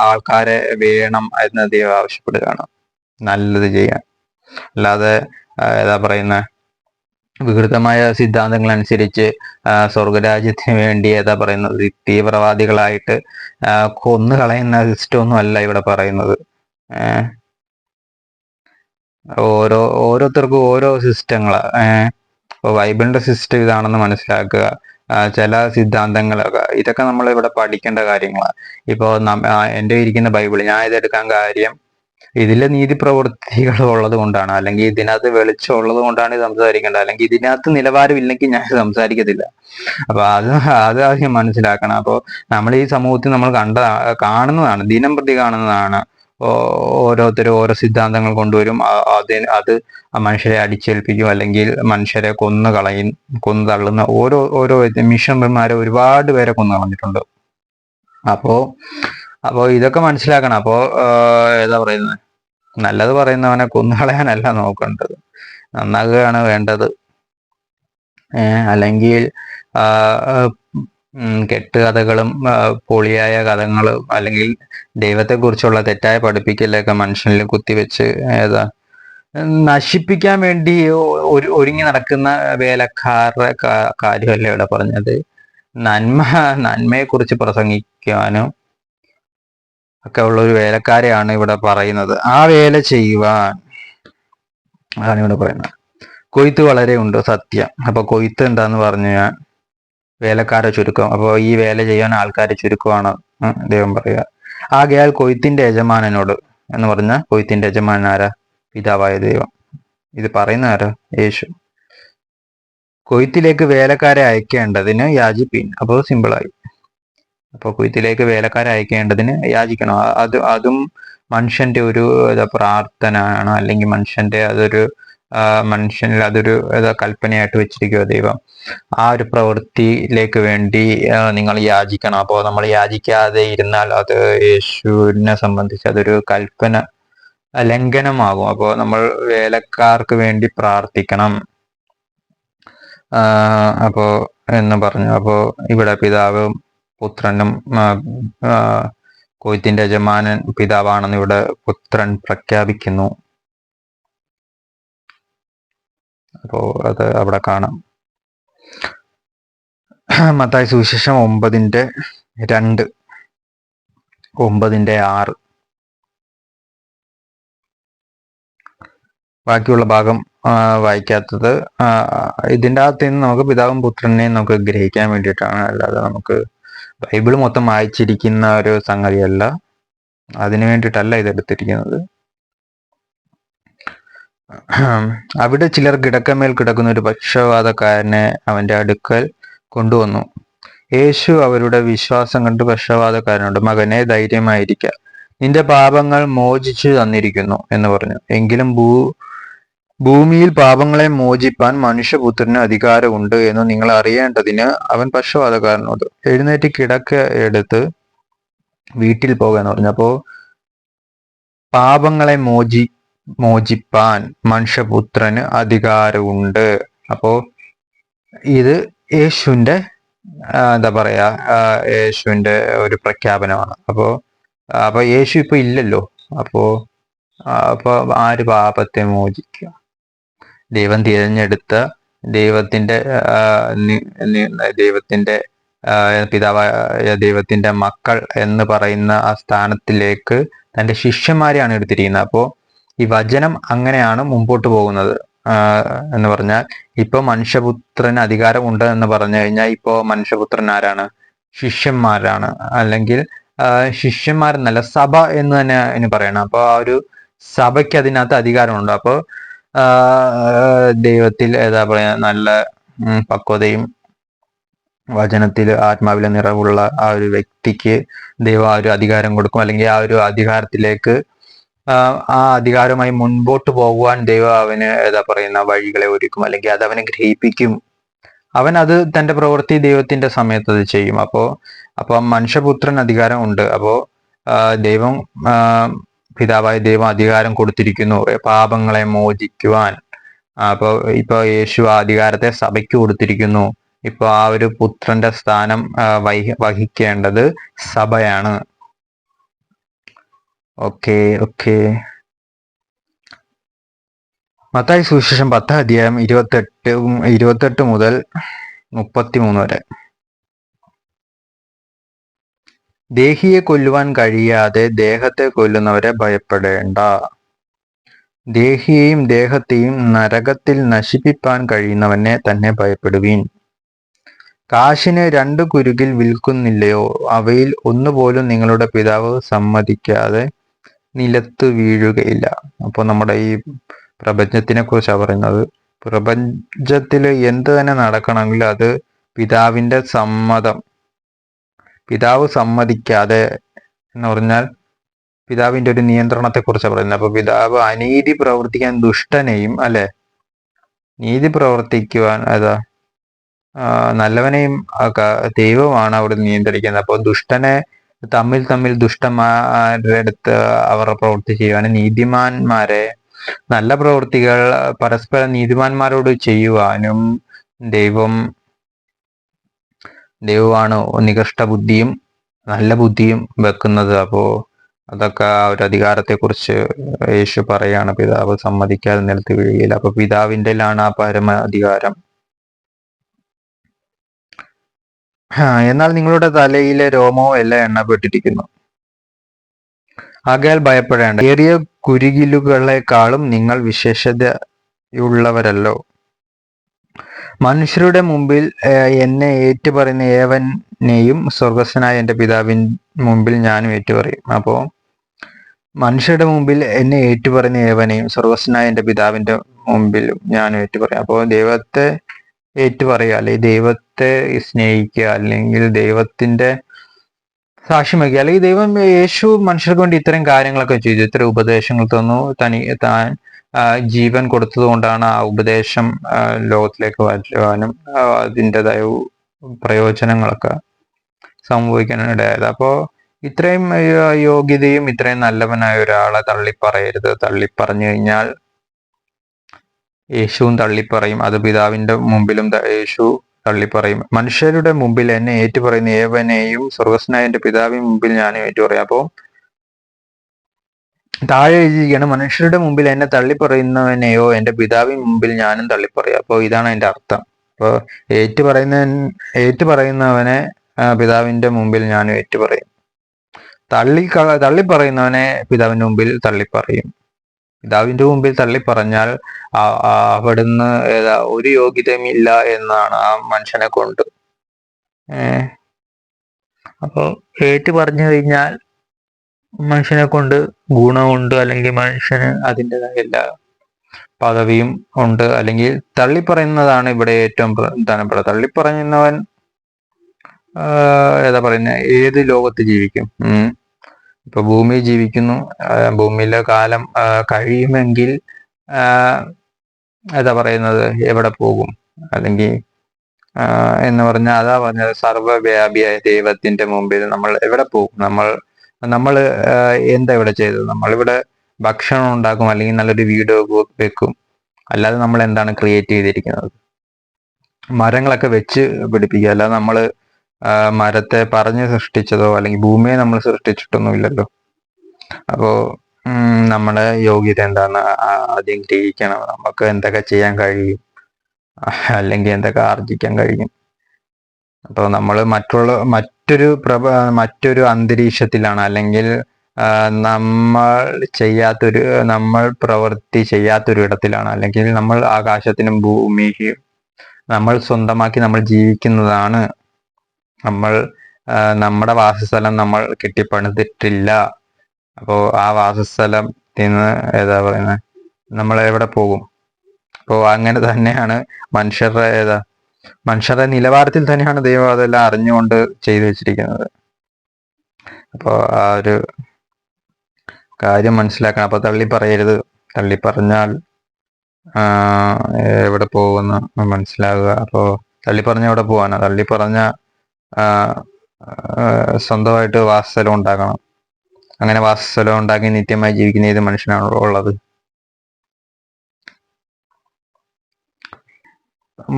ആൾക്കാരെ വേണം എന്ന് ദൈവം ആവശ്യപ്പെടുകയാണ്, നല്ലത് ചെയ്യാൻ. അല്ലാതെ ഏതാ പറയുന്ന വികൃതമായ സിദ്ധാന്തങ്ങൾ അനുസരിച്ച് സ്വർഗരാജ്യത്തിന് വേണ്ടി പറയുന്നത് തീവ്രവാദികളായിട്ട് കൊന്നു കളയുന്ന സിസ്റ്റം ഒന്നും അല്ല ഇവിടെ പറയുന്നത്. ഓരോരുത്തർക്കും ഓരോ സിസ്റ്റങ്ങളാ. ഇപ്പോൾ ബൈബിളിന്റെ സിസ്റ്റം ഇതാണെന്ന് മനസ്സിലാക്കുക. ചില സിദ്ധാന്തങ്ങളൊക്കെ ഇതൊക്കെ നമ്മൾ ഇവിടെ പഠിക്കേണ്ട കാര്യങ്ങളാണ്. ഇപ്പോൾ എൻ്റെ ഇരിക്കുന്ന ബൈബിൾ, ഞാൻ ഇതെടുക്കാൻ കാര്യം ഇതിലെ നീതി പ്രവൃത്തികൾ ഉള്ളത് കൊണ്ടാണ്, അല്ലെങ്കിൽ ഇതിനകത്ത് വെളിച്ചം ഉള്ളത് കൊണ്ടാണ് ഇത് സംസാരിക്കേണ്ടത്. അല്ലെങ്കിൽ ഇതിനകത്ത് നിലവാരമില്ലെങ്കിൽ ഞാൻ സംസാരിക്കത്തില്ല. അപ്പൊ അത് ആദ്യം മനസ്സിലാക്കണം. അപ്പോൾ നമ്മൾ ഈ സമൂഹത്തിൽ നമ്മൾ കാണുന്നതാണ്, ദിനം പ്രതി കാണുന്നതാണ്. ഓരോരുത്തരും ഓരോ സിദ്ധാന്തങ്ങൾ കൊണ്ടുവരും. അത് മനുഷ്യരെ അടിച്ചേൽപ്പിക്കും, അല്ലെങ്കിൽ മനുഷ്യരെ കൊന്നു തള്ളുന്ന ഓരോ മിഷണറിമാരെ ഒരുപാട് പേരെ കൊന്നു കളഞ്ഞിട്ടുണ്ട്. അപ്പോ ഇതൊക്കെ മനസ്സിലാക്കണം. അപ്പോ ഏതാ പറയുന്നത്, നല്ലത് പറയുന്നവനെ കൊന്നുകളയാനല്ല നോക്കേണ്ടത്, നന്നാകുകയാണ് വേണ്ടത്. അല്ലെങ്കിൽ കെട്ടുകഥകളും പൊളിയായ കഥകളും അല്ലെങ്കിൽ ദൈവത്തെക്കുറിച്ചുള്ള തെറ്റായ പഠിപ്പിക്കലൊക്കെ മനുഷ്യനിൽ കുത്തിവെച്ച് നശിപ്പിക്കാൻ വേണ്ടി ഒരുങ്ങി നടക്കുന്ന വേലക്കാരുടെ കാര്യമല്ല ഇവിടെ പറഞ്ഞത്. നന്മയെക്കുറിച്ച് പ്രസംഗിക്കാനും ഒക്കെ ഉള്ള ഒരു വേലക്കാരെയാണ് ഇവിടെ പറയുന്നത്. ആ വേല ചെയ്യുവാൻ അതാണ് ഇവിടെ പറയുന്നത്. കൊയ്ത്ത് വളരെ ഉണ്ട്, സത്യം. അപ്പൊ കൊയ്ത്ത് എന്താന്ന് പറഞ്ഞു ഞാൻ, വേലക്കാരെ ചുരുക്കം. അപ്പോൾ ഈ വേല ചെയ്യാൻ ആൾക്കാരെ ചുരുക്കമാണ് ദൈവം പറയുക. ആകയാൽ കൊയ്ത്തിന്റെ യജമാനനോട് എന്ന് പറഞ്ഞ, കൊയ്ത്തിന്റെ യജമാനൻ ആരാ? പിതാവായ ദൈവം. ഇത് പറയുന്ന ആരാ? യേശു. കൊയ്ത്തിലേക്ക് വേലക്കാരെ അയക്കേണ്ടതിന് യാചിപ്പീൻ. അപ്പോൾ സിമ്പിളായി. അപ്പോൾ കൊയ്ത്തിലേക്ക് വേലക്കാരെ അയക്കേണ്ടതിന് യാചിക്കണം. അതും മനുഷ്യന്റെ ഒരു പ്രാർത്ഥനയാണ്, അല്ലെങ്കിൽ മനുഷ്യനിൽ അതൊരു കൽപ്പനയായിട്ട് വെച്ചിരിക്കുക ദൈവം. ആ ഒരു പ്രവൃത്തിയിലേക്ക് വേണ്ടി നിങ്ങൾ യാചിക്കണം. അപ്പോൾ നമ്മൾ യാചിക്കാതെ ഇരുന്നാൽ അത് യേശുവിനെ സംബന്ധിച്ച് അതൊരു കൽപ്പന ലംഘനമാകും. അപ്പോൾ നമ്മൾ വേലക്കാർക്ക് വേണ്ടി പ്രാർത്ഥിക്കണം അപ്പോ എന്ന് പറഞ്ഞു. അപ്പോൾ ഇവിടെ പിതാവും പുത്രനും, കൊയ്ത്തിന്റെ യജമാനൻ പിതാവാണെന്ന് ഇവിടെ പുത്രൻ പ്രഖ്യാപിക്കുന്നു. അപ്പോ അത് അവിടെ കാണാം. മത്തായി സുവിശേഷം 9:2, 9:6. ബാക്കിയുള്ള ഭാഗം വായിക്കാത്തത് ഇതിൻ്റെ അകത്ത് നിന്ന് നമുക്ക് പിതാവും പുത്രനെയും നമുക്ക് ഗ്രഹിക്കാൻ വേണ്ടിയിട്ടാണ്. അല്ലാതെ നമുക്ക് ബൈബിൾ മൊത്തം വായിച്ചിരിക്കുന്ന ഒരു സംഗതിയല്ല, അതിനു വേണ്ടിയിട്ടല്ല ഇതെടുത്തിരിക്കുന്നത്. അവിടെ ചിലർ കിടക്കമേൽ കിടക്കുന്ന ഒരു പക്ഷവാതക്കാരനെ അവന്റെ അടുക്കൽ കൊണ്ടുവന്നു. യേശു അവരുടെ വിശ്വാസം കണ്ട് പക്ഷവാതക്കാരനോട്, മകനെ, ധൈര്യമായിരിക്ക, നിന്റെ പാപങ്ങൾ മോചിച്ചു തന്നിരിക്കുന്നു എന്ന് പറഞ്ഞു. എങ്കിലും ഭൂമിയിൽ പാപങ്ങളെ മോചിപ്പാൻ മനുഷ്യപുത്രന് അധികാരമുണ്ട് എന്ന് നിങ്ങൾ അറിയേണ്ടതിന് അവൻ പക്ഷവാതക്കാരനോട് എഴുന്നേറ്റ് കിടക്ക എടുത്ത് വീട്ടിൽ പോകാന്ന് പറഞ്ഞു. അപ്പോ പാപങ്ങളെ മോചിപ്പാൻ മനുഷ്യപുത്രന് അധികാരമുണ്ട്. അപ്പോ ഇത് യേശുവിന്റെ എന്താ പറയാ യേശുവിന്റെ ഒരു പ്രഖ്യാപനമാണ്. അപ്പൊ യേശു ഇപ്പൊ ഇല്ലല്ലോ. അപ്പോ അപ്പൊ ആര് പാപത്തെ മോചിക്കുക? ദൈവം തിരഞ്ഞെടുത്ത ദൈവത്തിന്റെ ദൈവത്തിന്റെ പിതാവായ ദൈവത്തിന്റെ മക്കൾ എന്ന് പറയുന്ന ആ സ്ഥാനത്തിലേക്ക് തന്റെ ശിഷ്യന്മാരെയാണ് എടുത്തിരിക്കുന്നത്. അപ്പോ ഈ വചനം അങ്ങനെയാണ് മുമ്പോട്ട് പോകുന്നത്. എന്ന് പറഞ്ഞാൽ ഇപ്പൊ മനുഷ്യപുത്രന് അധികാരമുണ്ട് എന്ന് പറഞ്ഞു കഴിഞ്ഞാൽ ഇപ്പോ മനുഷ്യപുത്രൻ ആരാണ്? ശിഷ്യന്മാരാണ്. അല്ലെങ്കിൽ ശിഷ്യന്മാരെന്നല്ല, സഭ എന്ന് തന്നെ അതിന് പറയണം. അപ്പൊ ആ ഒരു സഭയ്ക്ക് അതിനകത്ത് അധികാരമുണ്ട്. അപ്പോൾ ദൈവത്തിൽ ഏതാ പറയാ നല്ല പക്വതയും വചനത്തിൽ ആത്മാവിലെ നിറവുള്ള ആ ഒരു വ്യക്തിക്ക് ദൈവം ആ ഒരു അധികാരം കൊടുക്കും. അല്ലെങ്കിൽ ആ ഒരു അധികാരത്തിലേക്ക് ആ അധികാരവുമായി മുൻപോട്ട് പോകുവാൻ ദൈവം അവന് ഏതാ പറയുന്ന വഴികളെ ഒരുക്കും, അല്ലെങ്കിൽ അത് അവനെ ഗ്രഹിപ്പിക്കും. അവൻ അത് തന്റെ പ്രവൃത്തി ദൈവത്തിന്റെ സമയത്ത് അത് ചെയ്യും. അപ്പൊ മനുഷ്യപുത്രൻ അധികാരം ഉണ്ട്. അപ്പോ ദൈവം പിതാവായ ദൈവം അധികാരം കൊടുത്തിരിക്കുന്നു പാപങ്ങളെ മോചിക്കുവാൻ. ഇപ്പൊ യേശു ആ അധികാരത്തെ സഭയ്ക്ക് കൊടുത്തിരിക്കുന്നു. ഇപ്പൊ ആ ഒരു പുത്രന്റെ സ്ഥാനം വഹിക്കേണ്ടത് സഭയാണ്. ഓക്കെ. മത്തായി സുവിശേഷം 10 അധ്യായം 28 മുതൽ 33 വരെ. ദേഹിയെ കൊല്ലുവാൻ കഴിയാതെ ദേഹത്തെ കൊല്ലുന്നവരെ ഭയപ്പെടേണ്ട. ദേഹിയെയും ദേഹത്തെയും നരകത്തിൽ നശിപ്പിപ്പാൻ കഴിയുന്നവനെ തന്നെ ഭയപ്പെടുവീൻ. കാശിന് 2 കുരുകിൽ വിൽക്കുന്നില്ലയോ? അവയിൽ ഒന്നുപോലും നിങ്ങളുടെ പിതാവ് സമ്മതിക്കാതെ നിലത്ത് വീഴുകയില്ല. അപ്പോൾ നമ്മുടെ ഈ പ്രപഞ്ചത്തിനെ കുറിച്ചാണ് പറയുന്നത്. പ്രപഞ്ചത്തിൽ എന്ത് തന്നെ നടക്കണമെങ്കിൽ അത് പിതാവിന്റെ സമ്മതം, പിതാവ് സമ്മതിക്കാതെ എന്ന് പറഞ്ഞാൽ പിതാവിന്റെ ഒരു നിയന്ത്രണത്തെ കുറിച്ചാണ് പറയുന്നത്. അപ്പൊ പിതാവ് അനീതി പ്രവർത്തിക്കാൻ ദുഷ്ടനെയും നീതി പ്രവർത്തിക്കുവാൻ നല്ലവനെയും ദൈവമാണ് അവിടെ നിയന്ത്രിക്കുന്നത്. അപ്പോൾ ദുഷ്ടനെ തമ്മിൽ ദുഷ്ടന്മാരുടെ അടുത്ത് അവരുടെ പ്രവൃത്തി ചെയ്യുവാനും നീതിമാന്മാരെ നല്ല പ്രവൃത്തികൾ പരസ്പരം നീതിമാന്മാരോട് ചെയ്യുവാനും ദൈവമാണ് നികഷ്ട ബുദ്ധിയും നല്ല ബുദ്ധിയും വെക്കുന്നത്. അപ്പോ അതൊക്കെ ഒരു അധികാരത്തെ കുറിച്ച് യേശു പറയാണ്. പിതാവ് സമ്മതിക്കാതെ നിലത്ത് വീഴുകയില്ല. അപ്പൊ പിതാവിൻ്റെലാണ് ആ പരമ അധികാരം. എന്നാൽ നിങ്ങളുടെ തലയിലെ രോമവും എല്ലാം എണ്ണപ്പെട്ടിരിക്കുന്നു. ആകയാൽ ഭയപ്പെടേണ്ട. ഏറിയ കുരുകിലുകളെക്കാളും നിങ്ങൾ വിശേഷതയുള്ളവരല്ലോ. മനുഷ്യരുടെ മുമ്പിൽ എന്നെ ഏറ്റുപറയുന്ന ഏവനെയും സ്വർഗസ്ഥനായ എൻ്റെ പിതാവിൻ മുമ്പിൽ ഞാനും ഏറ്റുപറയും. അപ്പോ മനുഷ്യരുടെ മുമ്പിൽ എന്നെ ഏറ്റുപറയുന്ന ഏവനെയും സ്വർഗസ്ഥനായ എൻ്റെ പിതാവിന്റെ മുമ്പിലും ഞാനും ഏറ്റുപറയും. അപ്പോൾ ദൈവത്തെ ഏറ്റുപറയുക, അല്ലെങ്കിൽ ദൈവത്തെ സ്നേഹിക്കുക, അല്ലെങ്കിൽ ദൈവത്തിന്റെ സാക്ഷ്യം വയ്ക്കുക, അല്ലെങ്കിൽ ദൈവം യേശു മനുഷ്യർക്ക് വേണ്ടി ഇത്തരം കാര്യങ്ങളൊക്കെ ചെയ്തു, ഇത്തരം ഉപദേശങ്ങൾ തന്നു, താൻ ജീവൻ കൊടുത്തത് കൊണ്ടാണ് ആ ഉപദേശം ലോകത്തിലേക്ക് വരുവാനും അതിൻ്റെതായ പ്രയോജനങ്ങളൊക്കെ സംഭവിക്കാനും ഇടയായത്. അപ്പോ ഇത്രയും യോഗ്യതയും ഇത്രയും നല്ലവനായ ഒരാളെ തള്ളിപ്പറയരുത്. തള്ളിപ്പറഞ്ഞു കഴിഞ്ഞാൽ യേശുവും തള്ളിപ്പറയും. അത് പിതാവിന്റെ മുമ്പിലും യേശു തള്ളിപ്പറയും. മനുഷ്യരുടെ മുമ്പിൽ എന്നെ ഏറ്റുപറയുന്ന ഏവനെയും സ്വർഗസ്നായ എൻ്റെ പിതാവിന്റെ മുമ്പിൽ ഞാനും ഏറ്റുപറയും. അപ്പോൾ താഴെ എഴുതിയിരിക്കുകയാണ്, മനുഷ്യരുടെ മുമ്പിൽ എന്നെ തള്ളിപ്പറയുന്നവനെയോ എൻ്റെ പിതാവിന് മുമ്പിൽ ഞാനും തള്ളിപ്പറയും. അപ്പോൾ ഇതാണ് അതിന്റെ അർത്ഥം. അപ്പോൾ ഏറ്റുപറയുന്നവനെ പിതാവിന്റെ മുമ്പിൽ ഞാനും ഏറ്റുപറയും. തള്ളിപ്പറയുന്നവനെ പിതാവിന്റെ മുമ്പിൽ തള്ളിപ്പറയും. പിതാവിന്റെ മുമ്പിൽ തള്ളിപ്പറഞ്ഞാൽ അവിടുന്ന് ഒരു യോഗ്യതയും ഇല്ല എന്നാണ് ആ മനുഷ്യനെ കൊണ്ട്. അപ്പോൾ ഏറ്റു പറഞ്ഞു കഴിഞ്ഞാൽ മനുഷ്യനെ കൊണ്ട് ഗുണമുണ്ട്, അല്ലെങ്കിൽ മനുഷ്യന് അതിൻ്റെതായ എല്ലാ പദവിയും ഉണ്ട്. അല്ലെങ്കിൽ തള്ളിപ്പറയുന്നതാണ് ഇവിടെ ഏറ്റവും പ്രധാനപ്പെട്ടത്. തള്ളിപ്പറയുന്നവൻ പറയുന്നത് ഏത് ലോകത്ത് ജീവിക്കും? ഇപ്പൊ ഭൂമിയിൽ ജീവിക്കുന്നു, ഭൂമിയിലെ കാലം കഴിയുമെങ്കിൽ ഏതാ പറയുന്നത്, എവിടെ പോകും? അല്ലെങ്കിൽ എന്ന് പറഞ്ഞാൽ അതാ പറഞ്ഞത്, സർവ്വവ്യാപിയായ ദൈവത്തിന്റെ മുമ്പിൽ നമ്മൾ എവിടെ പോകും? നമ്മൾ എന്താ ഇവിടെ ചെയ്തത്? നമ്മളിവിടെ ഭക്ഷണം ഉണ്ടാക്കും, അല്ലെങ്കിൽ നല്ലൊരു വീട് വെക്കും. അല്ലാതെ നമ്മൾ എന്താണ് ക്രിയേറ്റ് ചെയ്തിരിക്കുന്നത്? മരങ്ങളൊക്കെ വെച്ച് പിടിപ്പിക്കുക, അല്ലാതെ നമ്മൾ മരത്തെ പറഞ്ഞ് സൃഷ്ടിച്ചതോ അല്ലെങ്കിൽ ഭൂമിയെ നമ്മൾ സൃഷ്ടിച്ചിട്ടൊന്നും ഇല്ലല്ലോ. അപ്പോ നമ്മുടെ യോഗ്യത എന്താന്ന് ആദ്യം ഗ്രഹിക്കണം. നമുക്ക് എന്തൊക്കെ ചെയ്യാൻ കഴിയും, അല്ലെങ്കിൽ എന്തൊക്കെ ആർജിക്കാൻ കഴിയും. അപ്പോൾ നമ്മൾ മറ്റൊരു അന്തരീക്ഷത്തിലാണ്, അല്ലെങ്കിൽ നമ്മൾ പ്രവൃത്തി ചെയ്യാത്തൊരു ഇടത്തിലാണ്, അല്ലെങ്കിൽ നമ്മൾ ആകാശത്തിനും ഭൂമിയും നമ്മൾ സ്വന്തമാക്കി നമ്മൾ ജീവിക്കുന്നതാണ്. നമ്മുടെ വാസസ്ഥലം നമ്മൾ കെട്ടിപ്പണിതിട്ടില്ല. അപ്പോൾ ആ വാസസ്ഥലത്തിൽ നിന്ന് ഏതാ പറയുന്നത്, നമ്മൾ എവിടെ പോകും? അപ്പോൾ അങ്ങനെ തന്നെയാണ് മനുഷ്യരുടെ നിലവാരത്തിൽ തന്നെയാണ് ദൈവം അതെല്ലാം അറിഞ്ഞുകൊണ്ട് ചെയ്തു വെച്ചിരിക്കുന്നത്. അപ്പോൾ ആ ഒരു കാര്യം മനസ്സിലാക്കണം. അപ്പോൾ തള്ളി പറയരുത്. തള്ളി പറഞ്ഞാൽ എവിടെ പോകുമെന്ന് മനസ്സിലാകുക. അപ്പോൾ തള്ളി പറഞ്ഞ എവിടെ പോകാനാ? തള്ളി പറഞ്ഞ സ്വന്തമായിട്ട് വാസസ്ഥലം ഉണ്ടാക്കണം. അങ്ങനെ വാസസ്ഥലം ഉണ്ടാക്കി നിത്യമായി ജീവിക്കുന്ന ഏത് മനുഷ്യനാണല്ലോ ഉള്ളത്?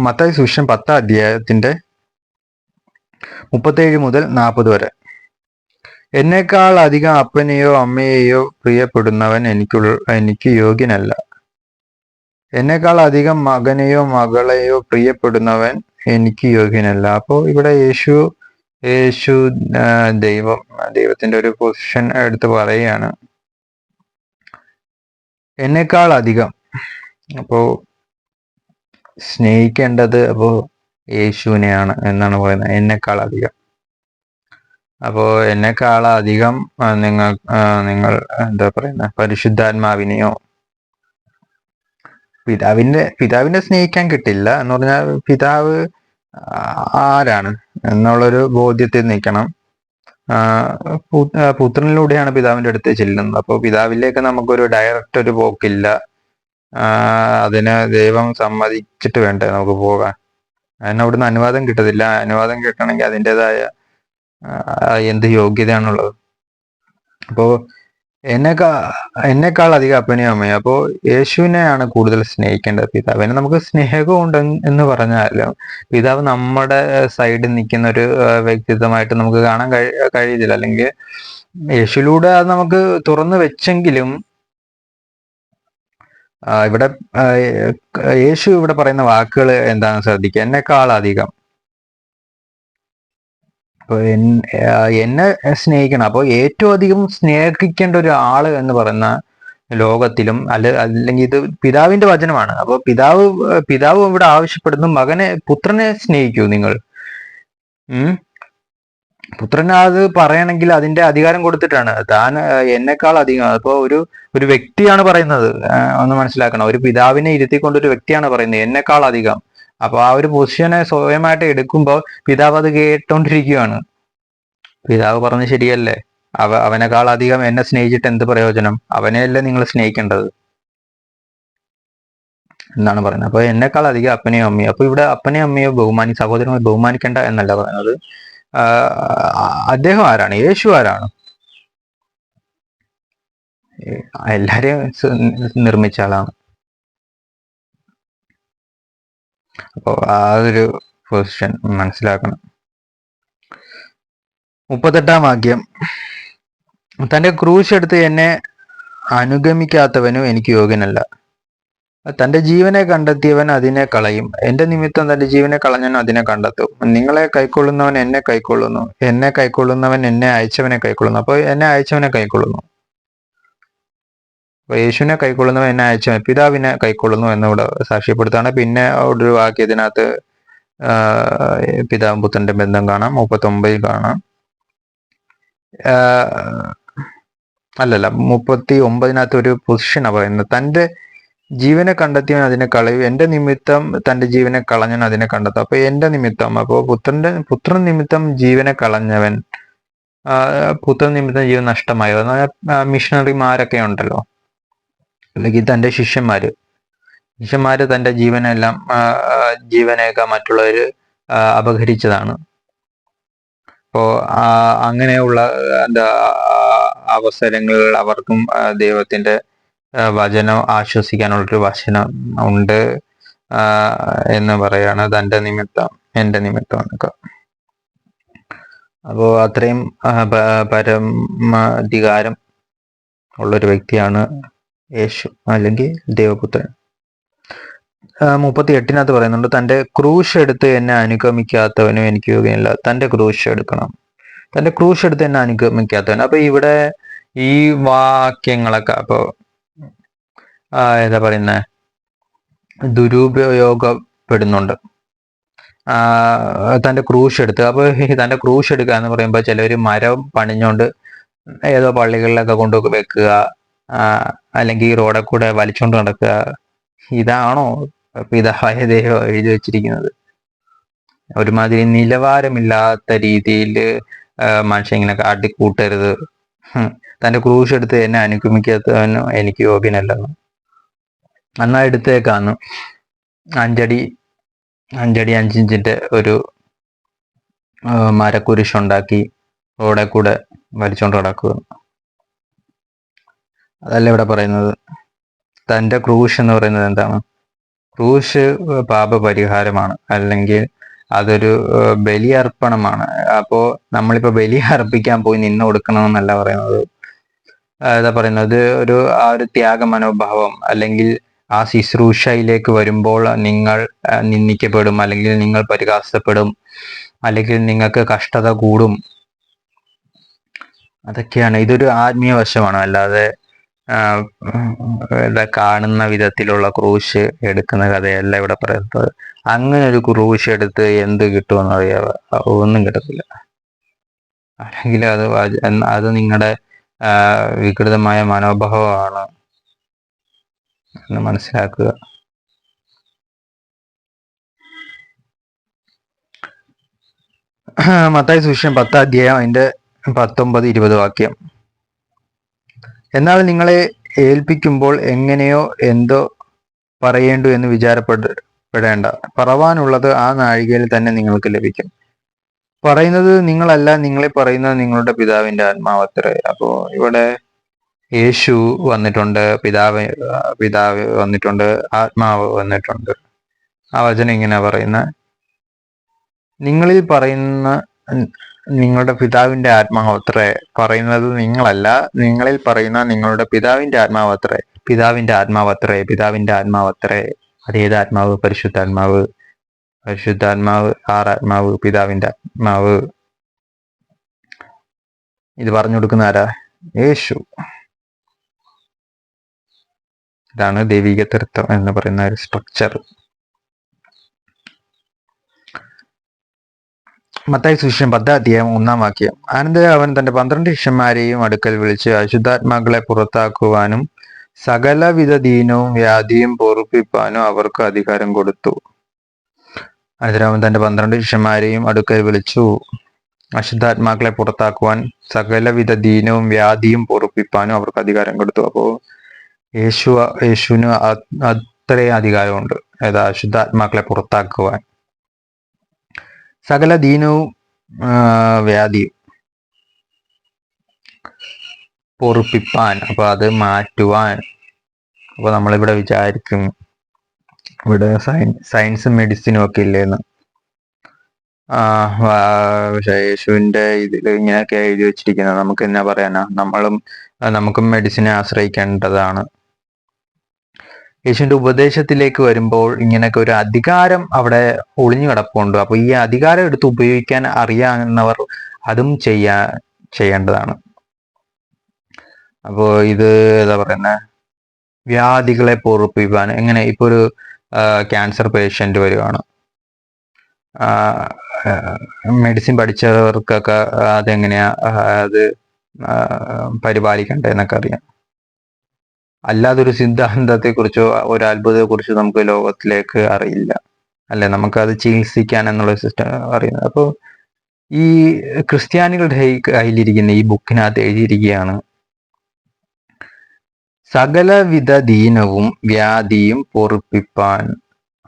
മത്തായി സുവിശേഷം 10-ാം അധ്യായത്തിന്റെ 37 മുതൽ 40 വരെ. എന്നേക്കാൾ അധികം അപ്പനെയോ അമ്മയെയോ പ്രിയപ്പെടുന്നവൻ എനിക്ക് യോഗ്യനല്ല. എന്നേക്കാൾ അധികം മകനെയോ മകളെയോ പ്രിയപ്പെടുന്നവൻ എനിക്ക് യോഗ്യനല്ല. അപ്പോൾ ഇവിടെ യേശു ദൈവത്തിന്റെ ഒരു പൊസിഷൻ എടുത്ത് പറയുകയാണ്, എന്നേക്കാൾ അധികം. അപ്പോ സ്നേഹിക്കേണ്ടത് യേശുവിനെയാണ് എന്നാണ് പറയുന്നത്, എന്നേക്കാൾ അധികം. അപ്പോൾ എന്നേക്കാളധികം നിങ്ങൾ എന്താ പറയുന്നത്, പരിശുദ്ധാത്മാവിനെയോ പിതാവിനെ സ്നേഹിക്കാൻ കിട്ടില്ല. എന്ന് പറഞ്ഞാൽ പിതാവ് ആരാണ് എന്നുള്ളൊരു ബോധ്യത്തിൽ നിൽക്കണം. പുത്രനിലൂടെയാണ് പിതാവിന്റെ അടുത്ത് ചെല്ലുന്നത്. അപ്പോൾ പിതാവിലേക്ക് നമുക്കൊരു ഡയറക്റ്റ് ഒരു പോക്കില്ല. അതിന് ദൈവം സമ്മതിച്ചിട്ട് വേണ്ടേ നമുക്ക് പോകാൻ. അതിന് അവിടുന്ന് അനുവാദം കിട്ടത്തില്ല. അനുവാദം കിട്ടണമെങ്കിൽ അതിൻ്റെതായ എന്ത് യോഗ്യതയാണുള്ളത്. അപ്പോൾ എന്നേക്കാൾ അധികം അപ്പനെയും അമ്മയും. അപ്പോൾ യേശുവിനെയാണ് കൂടുതൽ സ്നേഹിക്കേണ്ടത്. പിതാവിനെ നമുക്ക് സ്നേഹമുണ്ട് എന്ന് പറഞ്ഞാലും പിതാവ് നമ്മുടെ സൈഡിൽ നിൽക്കുന്ന ഒരു വ്യക്തിത്വമായിട്ട് നമുക്ക് കാണാൻ കഴിയത്തില്ല. അല്ലെങ്കിൽ യേശുവിലൂടെ അത് നമുക്ക് തുറന്നു വെച്ചെങ്കിലും ഇവിടെ യേശു ഇവിടെ പറയുന്ന വാക്കുകൾ എന്താണെന്ന് ശ്രദ്ധിക്കുക. എന്നേക്കാൾ അധികം. അപ്പോൾ എന്നെ സ്നേഹിക്കണം. അപ്പോൾ ഏറ്റവും അധികം സ്നേഹിക്കേണ്ട ഒരു ആള് എന്ന് പറയുന്ന ലോകത്തിലും അല്ലെങ്കിൽ ഇത് പിതാവിന്റെ വചനമാണ്. അപ്പോൾ പിതാവ് ഇവിടെ ആവശ്യപ്പെടുന്നു, പുത്രനെ പുത്രനെ നിങ്ങൾ. പുത്രന് അത് പറയണമെങ്കിൽ അതിന്റെ അധികാരം കൊടുത്തിട്ടാണ്. താൻ എന്നെക്കാൾ അധികം. അപ്പോ ഒരു വ്യക്തിയാണ് പറയുന്നത്, ഒന്ന് മനസ്സിലാക്കണം. ഒരു പിതാവിനെ ഇരുത്തിക്കൊണ്ട് ഒരു വ്യക്തിയാണ് പറയുന്നത് എന്നെക്കാൾ അധികം. അപ്പൊ ആ ഒരു പൊസിഷനെ സ്വയമായിട്ട് എടുക്കുമ്പോൾ പിതാവ് അത് കേട്ടോണ്ടിരിക്കുകയാണ്. പിതാവ് പറഞ്ഞ് ശരിയല്ലേ, അവനേക്കാൾ അധികം എന്നെ സ്നേഹിച്ചിട്ട് എന്ത് പ്രയോജനം? അവനെയല്ലേ നിങ്ങൾ സ്നേഹിക്കേണ്ടത് എന്നാണ് പറയുന്നത്. അപ്പൊ എന്നെക്കാൾ അധികം അപ്പനെയോ അമ്മയോ. അപ്പൊ ഇവിടെ അപ്പനെയോ അമ്മയോ സഹോദരങ്ങളെ ബഹുമാനിക്കേണ്ട എന്നല്ല പറയുന്നത്. അദ്ദേഹം ആരാണ്? യേശു ആരാണ്? എല്ലാരെയും നിർമ്മിച്ച ആളാണ്. അപ്പോൾ ആ ഒരു പൊസിഷൻ മനസ്സിലാക്കണം. 38-ാം വാക്യം, തന്റെ ക്രൂശ് എടുത്ത് എന്നെ അനുഗമിക്കാത്തവനും എനിക്ക് യോഗ്യനല്ല. തന്റെ ജീവനെ കണ്ടെത്തിയവൻ അതിനെ കളയും, എന്റെ നിമിത്തം തന്റെ ജീവനെ കളഞ്ഞവൻ അതിനെ കണ്ടെത്തും. നിങ്ങളെ കൈക്കൊള്ളുന്നവൻ എന്നെ കൈക്കൊള്ളുന്നു, എന്നെ കൈക്കൊള്ളുന്നവൻ എന്നെ അയച്ചവനെ കൈക്കൊള്ളുന്നു. അപ്പോൾ എന്നെ അയച്ചവനെ കൈക്കൊള്ളുന്നു. അപ്പൊ യേശുവിനെ കൈക്കൊള്ളുന്നവൻ എന്നെ അയച്ചവൻ പിതാവിനെ കൈക്കൊള്ളുന്നു എന്നിവിടെ സാക്ഷ്യപ്പെടുത്താണ്. പിന്നെ ഒരു വാക്യത്തിനകത്ത് പിതാവും പുത്രന്റെ ബന്ധം കാണാം. 39 കാണാം. 39-നകത്ത് ഒരു പൊസിഷനാണ് പറയുന്നത്. തന്റെ ജീവനെ കണ്ടെത്തിയവൻ അതിനെ കളയും, എന്റെ നിമിത്തം തന്റെ ജീവനെ കളഞ്ഞവൻ അതിനെ കണ്ടെത്തും. അപ്പൊ എന്റെ നിമിത്തം, അപ്പോ പുത്രൻ നിമിത്തം ജീവനെ കളഞ്ഞവൻ, പുത്രൻ നിമിത്തം ജീവൻ നഷ്ടമായവൻ, മിഷണറിമാരൊക്കെ ഉണ്ടല്ലോ, അല്ലെങ്കിൽ തന്റെ ശിഷ്യന്മാര്, ശിഷ്യന്മാര് തന്റെ ജീവനെയൊക്കെ മറ്റുള്ളവർ അപഹരിച്ചതാണ്. അപ്പോ അങ്ങനെയുള്ള എന്താ അവസരങ്ങളിൽ അവർക്കും ദൈവത്തിന്റെ വചനം ആശ്വസിക്കാനുള്ളൊരു വചനം ഉണ്ട് എന്ന് പറയാണ്, തന്റെ നിമിത്തം എന്റെ നിമിത്തം എന്നൊക്കെ. അപ്പോൾ അത്രയും പരമാധികാരം ഉള്ളൊരു വ്യക്തിയാണ് യേശു അല്ലെങ്കിൽ ദൈവപുത്രൻ. 38 പറയുന്നുണ്ട്, തന്റെ ക്രൂശ് എടുത്ത് എന്നെ അനുഗമിക്കാത്തവനും എനിക്ക് യോഗ്യനല്ല. തന്റെ ക്രൂശ് എടുക്കണം, തന്റെ ക്രൂശ് എടുത്ത് എന്നെ അനുഗമിക്കാത്തവൻ. അപ്പൊ ഇവിടെ ഈ വാക്യങ്ങളൊക്കെ അപ്പൊ ഏതാ പറയുന്നത്, ദുരുപയോഗപ്പെടുന്നുണ്ട്. തന്റെ ക്രൂശ് എടുത്ത്, അപ്പൊ തന്റെ ക്രൂശ് എടുക്കുക എന്ന് പറയുമ്പോൾ ചിലവര് മരം പണിഞ്ഞുകൊണ്ട് ഏതോ പള്ളികളിലൊക്കെ കൊണ്ടു വെക്കുക, അല്ലെങ്കിൽ റോഡിൽ കൂടെ വലിച്ചോണ്ട് നടക്കുക. ഇതാണോ പിതാവായ ദൈവം എഴുതി വെച്ചിരിക്കുന്നത്? ഒരുമാതിരി നിലവാരമില്ലാത്ത രീതിയിൽ മനുഷ്യൻ ഇങ്ങനെ കാട്ടിക്കൂട്ടരുത്. തന്റെ ക്രൂശ് എടുത്ത് എന്നെ അനുഗമിക്കാത്തവനോ എനിക്ക് യോഗ്യനല്ലെന്ന്. എന്നാ എടുത്തേക്കാന്ന് 5 അടി 5 ഇഞ്ചിന്റെ ഒരു മരക്കുരിശുണ്ടാക്കി റോഡെ കൂടെ വലിച്ചോണ്ട് നടക്കുക. അതല്ല ഇവിടെ പറയുന്നത്. തന്റെ ക്രൂശ് എന്ന് പറയുന്നത് എന്താണ്? ക്രൂശ് പാപപരിഹാരമാണ്, അല്ലെങ്കിൽ അതൊരു ബലിയർപ്പണമാണ്. അപ്പോ നമ്മളിപ്പോ ബലി അർപ്പിക്കാൻ പോയി നിന്ന് കൊടുക്കണമെന്നല്ല പറയുന്നത്. എന്താ പറയുന്നത്, ഒരു ത്യാഗ മനോഭാവം, അല്ലെങ്കിൽ ആ ശുശ്രൂഷയിലേക്ക് വരുമ്പോൾ നിങ്ങൾ നിന്ദിക്കപ്പെടും, അല്ലെങ്കിൽ നിങ്ങൾ പരിഹാസപ്പെടും, അല്ലെങ്കിൽ നിങ്ങൾക്ക് കഷ്ടത കൂടും. അതൊക്കെയാണ്. ഇതൊരു ആത്മീയ വശമാണ്, അല്ലാതെ കാണുന്ന വിധത്തിലുള്ള ക്രൂശ് എടുക്കുന്ന കഥയല്ല ഇവിടെ പറയുന്നത്. അങ്ങനെ ഒരു ക്രൂശ് എടുത്ത് എന്ത് കിട്ടുമെന്ന് അറിയാവോ? ഒന്നും കിട്ടത്തില്ല. അല്ലെങ്കിൽ അത് നിങ്ങളുടെ വികൃതമായ മനോഭാവമാണ് എന്ന് മനസ്സിലാക്കുക. മത്തായി സുവിശേഷം 10 അതിന്റെ 19-20 വാക്യം. എന്നാൽ നിങ്ങളെ ഏൽപ്പിക്കുമ്പോൾ എങ്ങനെയോ എന്തോ പറയേണ്ടു എന്ന് വിചാരപ്പെടേണ്ട. പറവാനുള്ളത് ആ നാഴികയിൽ തന്നെ നിങ്ങൾക്ക് ലഭിക്കും. പറയുന്നത് നിങ്ങളല്ല, നിങ്ങളെ പറയുന്നത് നിങ്ങളുടെ പിതാവിന്റെ ആത്മാവത്രേ. അപ്പോ ഇവിടെ യേശു വന്നിട്ടുണ്ട്, പിതാവ് വന്നിട്ടുണ്ട്, ആത്മാവ് വന്നിട്ടുണ്ട്. ആ വചനം ഇങ്ങനെ പറയുന്ന, നിങ്ങളിൽ പറയുന്ന നിങ്ങളുടെ പിതാവിന്റെ ആത്മാവത്രേ. പറയുന്നത് നിങ്ങളല്ല, നിങ്ങളിൽ പറയുന്ന നിങ്ങളുടെ പിതാവിന്റെ ആത്മാവത്രേ. പിതാവിന്റെ ആത്മാവത്രേ, പിതാവിന്റെ ആത്മാവത്രേ. അതേത് ആത്മാവ്? പരിശുദ്ധാത്മാവ്. പരിശുദ്ധാത്മാവ്, ആത്മാവ്, പിതാവിന്റെ ആത്മാവ്. ഇത് പറഞ്ഞു കൊടുക്കുന്ന ആരാ? യേശു. ഇതാണ് ദൈവിക തൃത്വം എന്ന് പറയുന്ന ഒരു സ്ട്രക്ചർ. മത്തായി സുവിശേഷം 10 വാക്യം. അനന്തരം അവൻ തന്റെ 12 ശിഷ്യന്മാരെയും അടുക്കൽ വിളിച്ച് അശുദ്ധാത്മാക്കളെ പുറത്താക്കുവാനും സകലവിധ ദീനവും വ്യാധിയും പൊറുപ്പിപ്പാനും അവർക്ക് അധികാരം കൊടുത്തു. അനന്തരം അവൻ തന്റെ 12 ശിഷ്യന്മാരെയും അടുക്കൽ വിളിച്ചു അശുദ്ധാത്മാക്കളെ പുറത്താക്കുവാൻ സകലവിധ ദീനവും വ്യാധിയും പൊറുപ്പിപ്പാനും അവർക്ക് അധികാരം കൊടുത്തു. അപ്പോ യേശുവിന് അത്രയും അധികാരമുണ്ട്. ഏതാ? അശുദ്ധാത്മാക്കളെ പുറത്താക്കുവാൻ, സകല ദീനവും വ്യാധിയും പൊറുപ്പിപ്പാൻ, അപ്പൊ അത് മാറ്റുവാൻ. അപ്പൊ നമ്മളിവിടെ വിചാരിക്കും ഇവിടെ സയൻസും മെഡിസിനും ഒക്കെ ഇല്ലേന്ന്. യേശുവിന്റെ ഇതിൽ ഇങ്ങനെയൊക്കെ എഴുതി വെച്ചിരിക്കുന്നത്. നമുക്ക് എന്നാ പറയാനാ? നമുക്കും മെഡിസിനെ ആശ്രയിക്കേണ്ടതാണ്. യേശുവിന്റെ ഉപദേശത്തിലേക്ക് വരുമ്പോൾ ഇങ്ങനെയൊക്കെ ഒരു അധികാരം അവിടെ ഒളിഞ്ഞു കിടപ്പുണ്ട്. അപ്പൊ ഈ അധികാരം എടുത്ത് ഉപയോഗിക്കാൻ അറിയാവുന്നവർ അതും ചെയ്യേണ്ടതാണ്. അപ്പോൾ ഇത് എന്താ പറയുന്ന, വ്യാധികളെ പൊറുപ്പിക്കാൻ എങ്ങനെ? ഇപ്പൊ ഒരു ക്യാൻസർ പേഷ്യന്റ് വരുവാണ്, മെഡിസിൻ പഠിച്ചവർക്കൊക്കെ അതെങ്ങനെയാ അത് പരിപാലിക്കണ്ടേ എന്നൊക്കെ അറിയാം. അല്ലാതൊരു സിദ്ധാന്തത്തെക്കുറിച്ചോ ഒരു അത്ഭുതത്തെക്കുറിച്ചോ നമുക്ക് ലോകത്തിലേക്ക് അറിയില്ല, അല്ലെ? നമുക്കത് ചികിത്സിക്കാൻ എന്നുള്ള സിസ്റ്റം അറിയുന്നത്. അപ്പോൾ ഈ ക്രിസ്ത്യാനികളുടെ കയ്യിലിരിക്കുന്ന ഈ ബുക്കിനകത്ത് എഴുതിയിരിക്കുകയാണ്, സകലവിധ ദീനവും വ്യാധിയും പൊറുപ്പിപ്പാൻ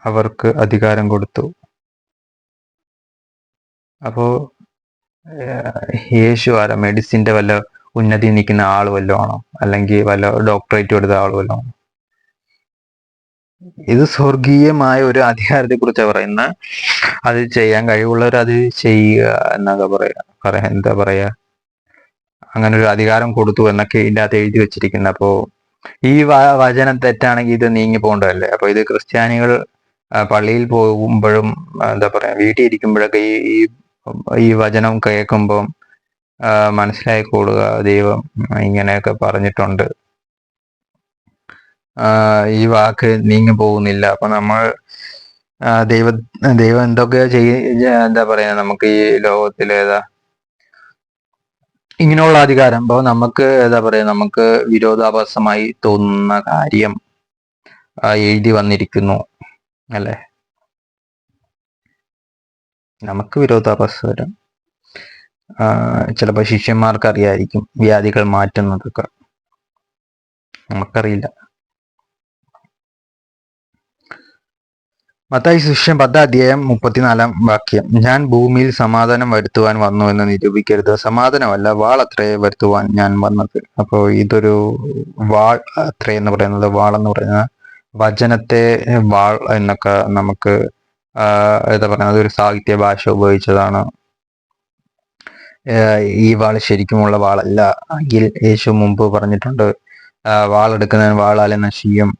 അവർക്ക് അധികാരം കൊടുത്തു. അപ്പോ യേശു ആരാ? മെഡിസിന്റെ വല്ല ഉന്നതി നിൽക്കുന്ന ആൾ വല്ലതും ആണോ? അല്ലെങ്കിൽ വല്ല ഡോക്ടറേറ്റ് കൊടുത്ത ആൾ വല്ലതും ആണോ? ഇത് സ്വർഗീയമായ ഒരു അധികാരത്തെ കുറിച്ചാണ് പറയുന്നത്. അത് ചെയ്യാൻ കഴിവുള്ളവർ അത് ചെയ്യുക എന്നൊക്കെ എന്താ പറയാ, അങ്ങനെ ഒരു അധികാരം കൊടുത്തു എന്നൊക്കെ ഇതിൻ്റെ അകത്ത് എഴുതി വെച്ചിരിക്കുന്നത്. അപ്പോൾ ഈ വചനം തെറ്റാണെങ്കിൽ ഇത് നീങ്ങി പോകേണ്ടതല്ലേ? അപ്പൊ ഇത് ക്രിസ്ത്യാനികൾ പള്ളിയിൽ പോകുമ്പോഴും എന്താ പറയാ വീട്ടിൽ ഇരിക്കുമ്പോഴൊക്കെ ഈ വചനം കേൾക്കുമ്പം മനസ്സിലായിക്കൊള്ളുക, ദൈവം ഇങ്ങനെയൊക്കെ പറഞ്ഞിട്ടുണ്ട്, ഈ വാക്ക് നീങ്ങി പോകുന്നില്ല. അപ്പൊ നമ്മൾ ദൈവം എന്തൊക്കെയോ എന്താ പറയാ, നമുക്ക് ഈ ലോകത്തിൽ ഇങ്ങനെയുള്ള അധികാരം. അപ്പോൾ നമുക്ക് എന്താ പറയാ, നമുക്ക് വിരോധാഭാസമായി തോന്നുന്ന കാര്യം എഴുതി വന്നിരിക്കുന്നു അല്ലെ? നമുക്ക് വിരോധാഭാസം ചിലപ്പോൾ ശിഷ്യന്മാർക്ക് അറിയായിരിക്കും വ്യാധികൾ മാറ്റുന്നതൊക്കെ, നമുക്കറിയില്ല. മത്തായി സുവിശേഷം 10:34 ഞാൻ ഭൂമിയിൽ സമാധാനം വരുത്തുവാൻ വന്നു എന്ന് നിരൂപിക്കരുത്, സമാധാനമല്ല വാളത്രേ വരുത്തുവാൻ ഞാൻ വന്നത്. അപ്പോൾ ഇതൊരു വാൾ അത്രേ എന്ന് പറയുന്നത്, വാൾ എന്ന് പറയുന്ന വചനത്തെ വാൾ എന്നൊക്കെ നമുക്ക് എന്താ പറയുക, അതൊരു സാഹിത്യ ഭാഷ ഉപയോഗിച്ചതാണ്. ഈ വാൾ ശരിക്കുമുള്ള വാളല്ല എങ്കിൽ യേശു മുമ്പ് പറഞ്ഞിട്ടുണ്ട്, വാളെടുക്കുന്നവൻ വാളാലെ നശിക്കും.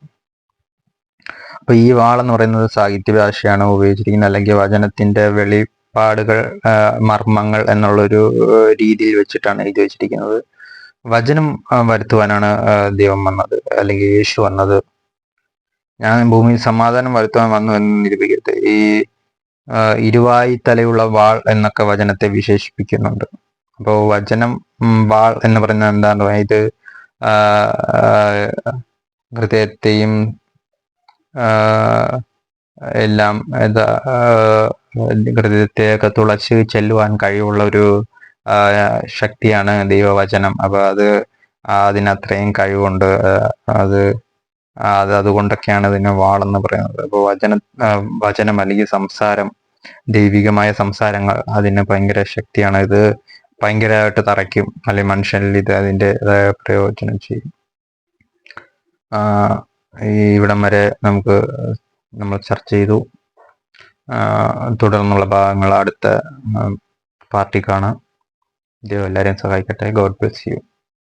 അപ്പൊ ഈ വാളെന്ന് പറയുന്നത് സാഹിത്യ ഭാഷയാണ് ഉപയോഗിച്ചിരിക്കുന്നത്, അല്ലെങ്കിൽ വചനത്തിന്റെ വെളിപ്പാടുകൾ, മർമ്മങ്ങൾ എന്നുള്ളൊരു രീതിയിൽ വെച്ചിട്ടാണ് എഴുതി വെച്ചിരിക്കുന്നത്. വചനം വരുത്തുവാനാണ് ദൈവം വന്നത്, അല്ലെങ്കിൽ യേശു വന്നത്. ഞാൻ ഭൂമിയിൽ സമാധാനം വരുത്തുവാൻ വന്നു എന്ന് നിരൂപിക്കരുത്. ഈ ഇരുവായി തലയുള്ള വാൾ എന്നൊക്കെ വചനത്തെ വിശേഷിപ്പിക്കുന്നുണ്ട്. അപ്പോൾ വചനം വാൾ എന്ന് പറയുന്നത് എന്താണെന്ന് പറയാം, ഇത് ഹൃദയത്തെയും എല്ലാം ഹൃദയത്തെയൊക്കെ തുളച്ച് ചെല്ലുവാൻ കഴിവുള്ള ഒരു ശക്തിയാണ് ദൈവവചനം. അപ്പൊ അതിനത്രയും കഴിവുണ്ട്. അതുകൊണ്ടൊക്കെയാണ് ഇതിന് വാളെന്ന് പറയുന്നത്. അപ്പോൾ വചനം അല്ലെങ്കിൽ സംസാരം, ദൈവികമായ സംസാരങ്ങൾ, അതിന് ഭയങ്കര ശക്തിയാണ്. ഇത് ഭയങ്കരമായിട്ട് തറയ്ക്കും, അല്ലെങ്കിൽ മനുഷ്യനിൽ അതിൻ്റെതായ പ്രയോജനം ചെയ്യും. ഇവിടം വരെ നമ്മൾ ചർച്ച ചെയ്തു. തുടർന്നുള്ള ഭാഗങ്ങൾ അടുത്ത പാർട്ടി കാണാം. ദൈവം എല്ലാവരെയും സഹായിക്കട്ടെ. God bless you.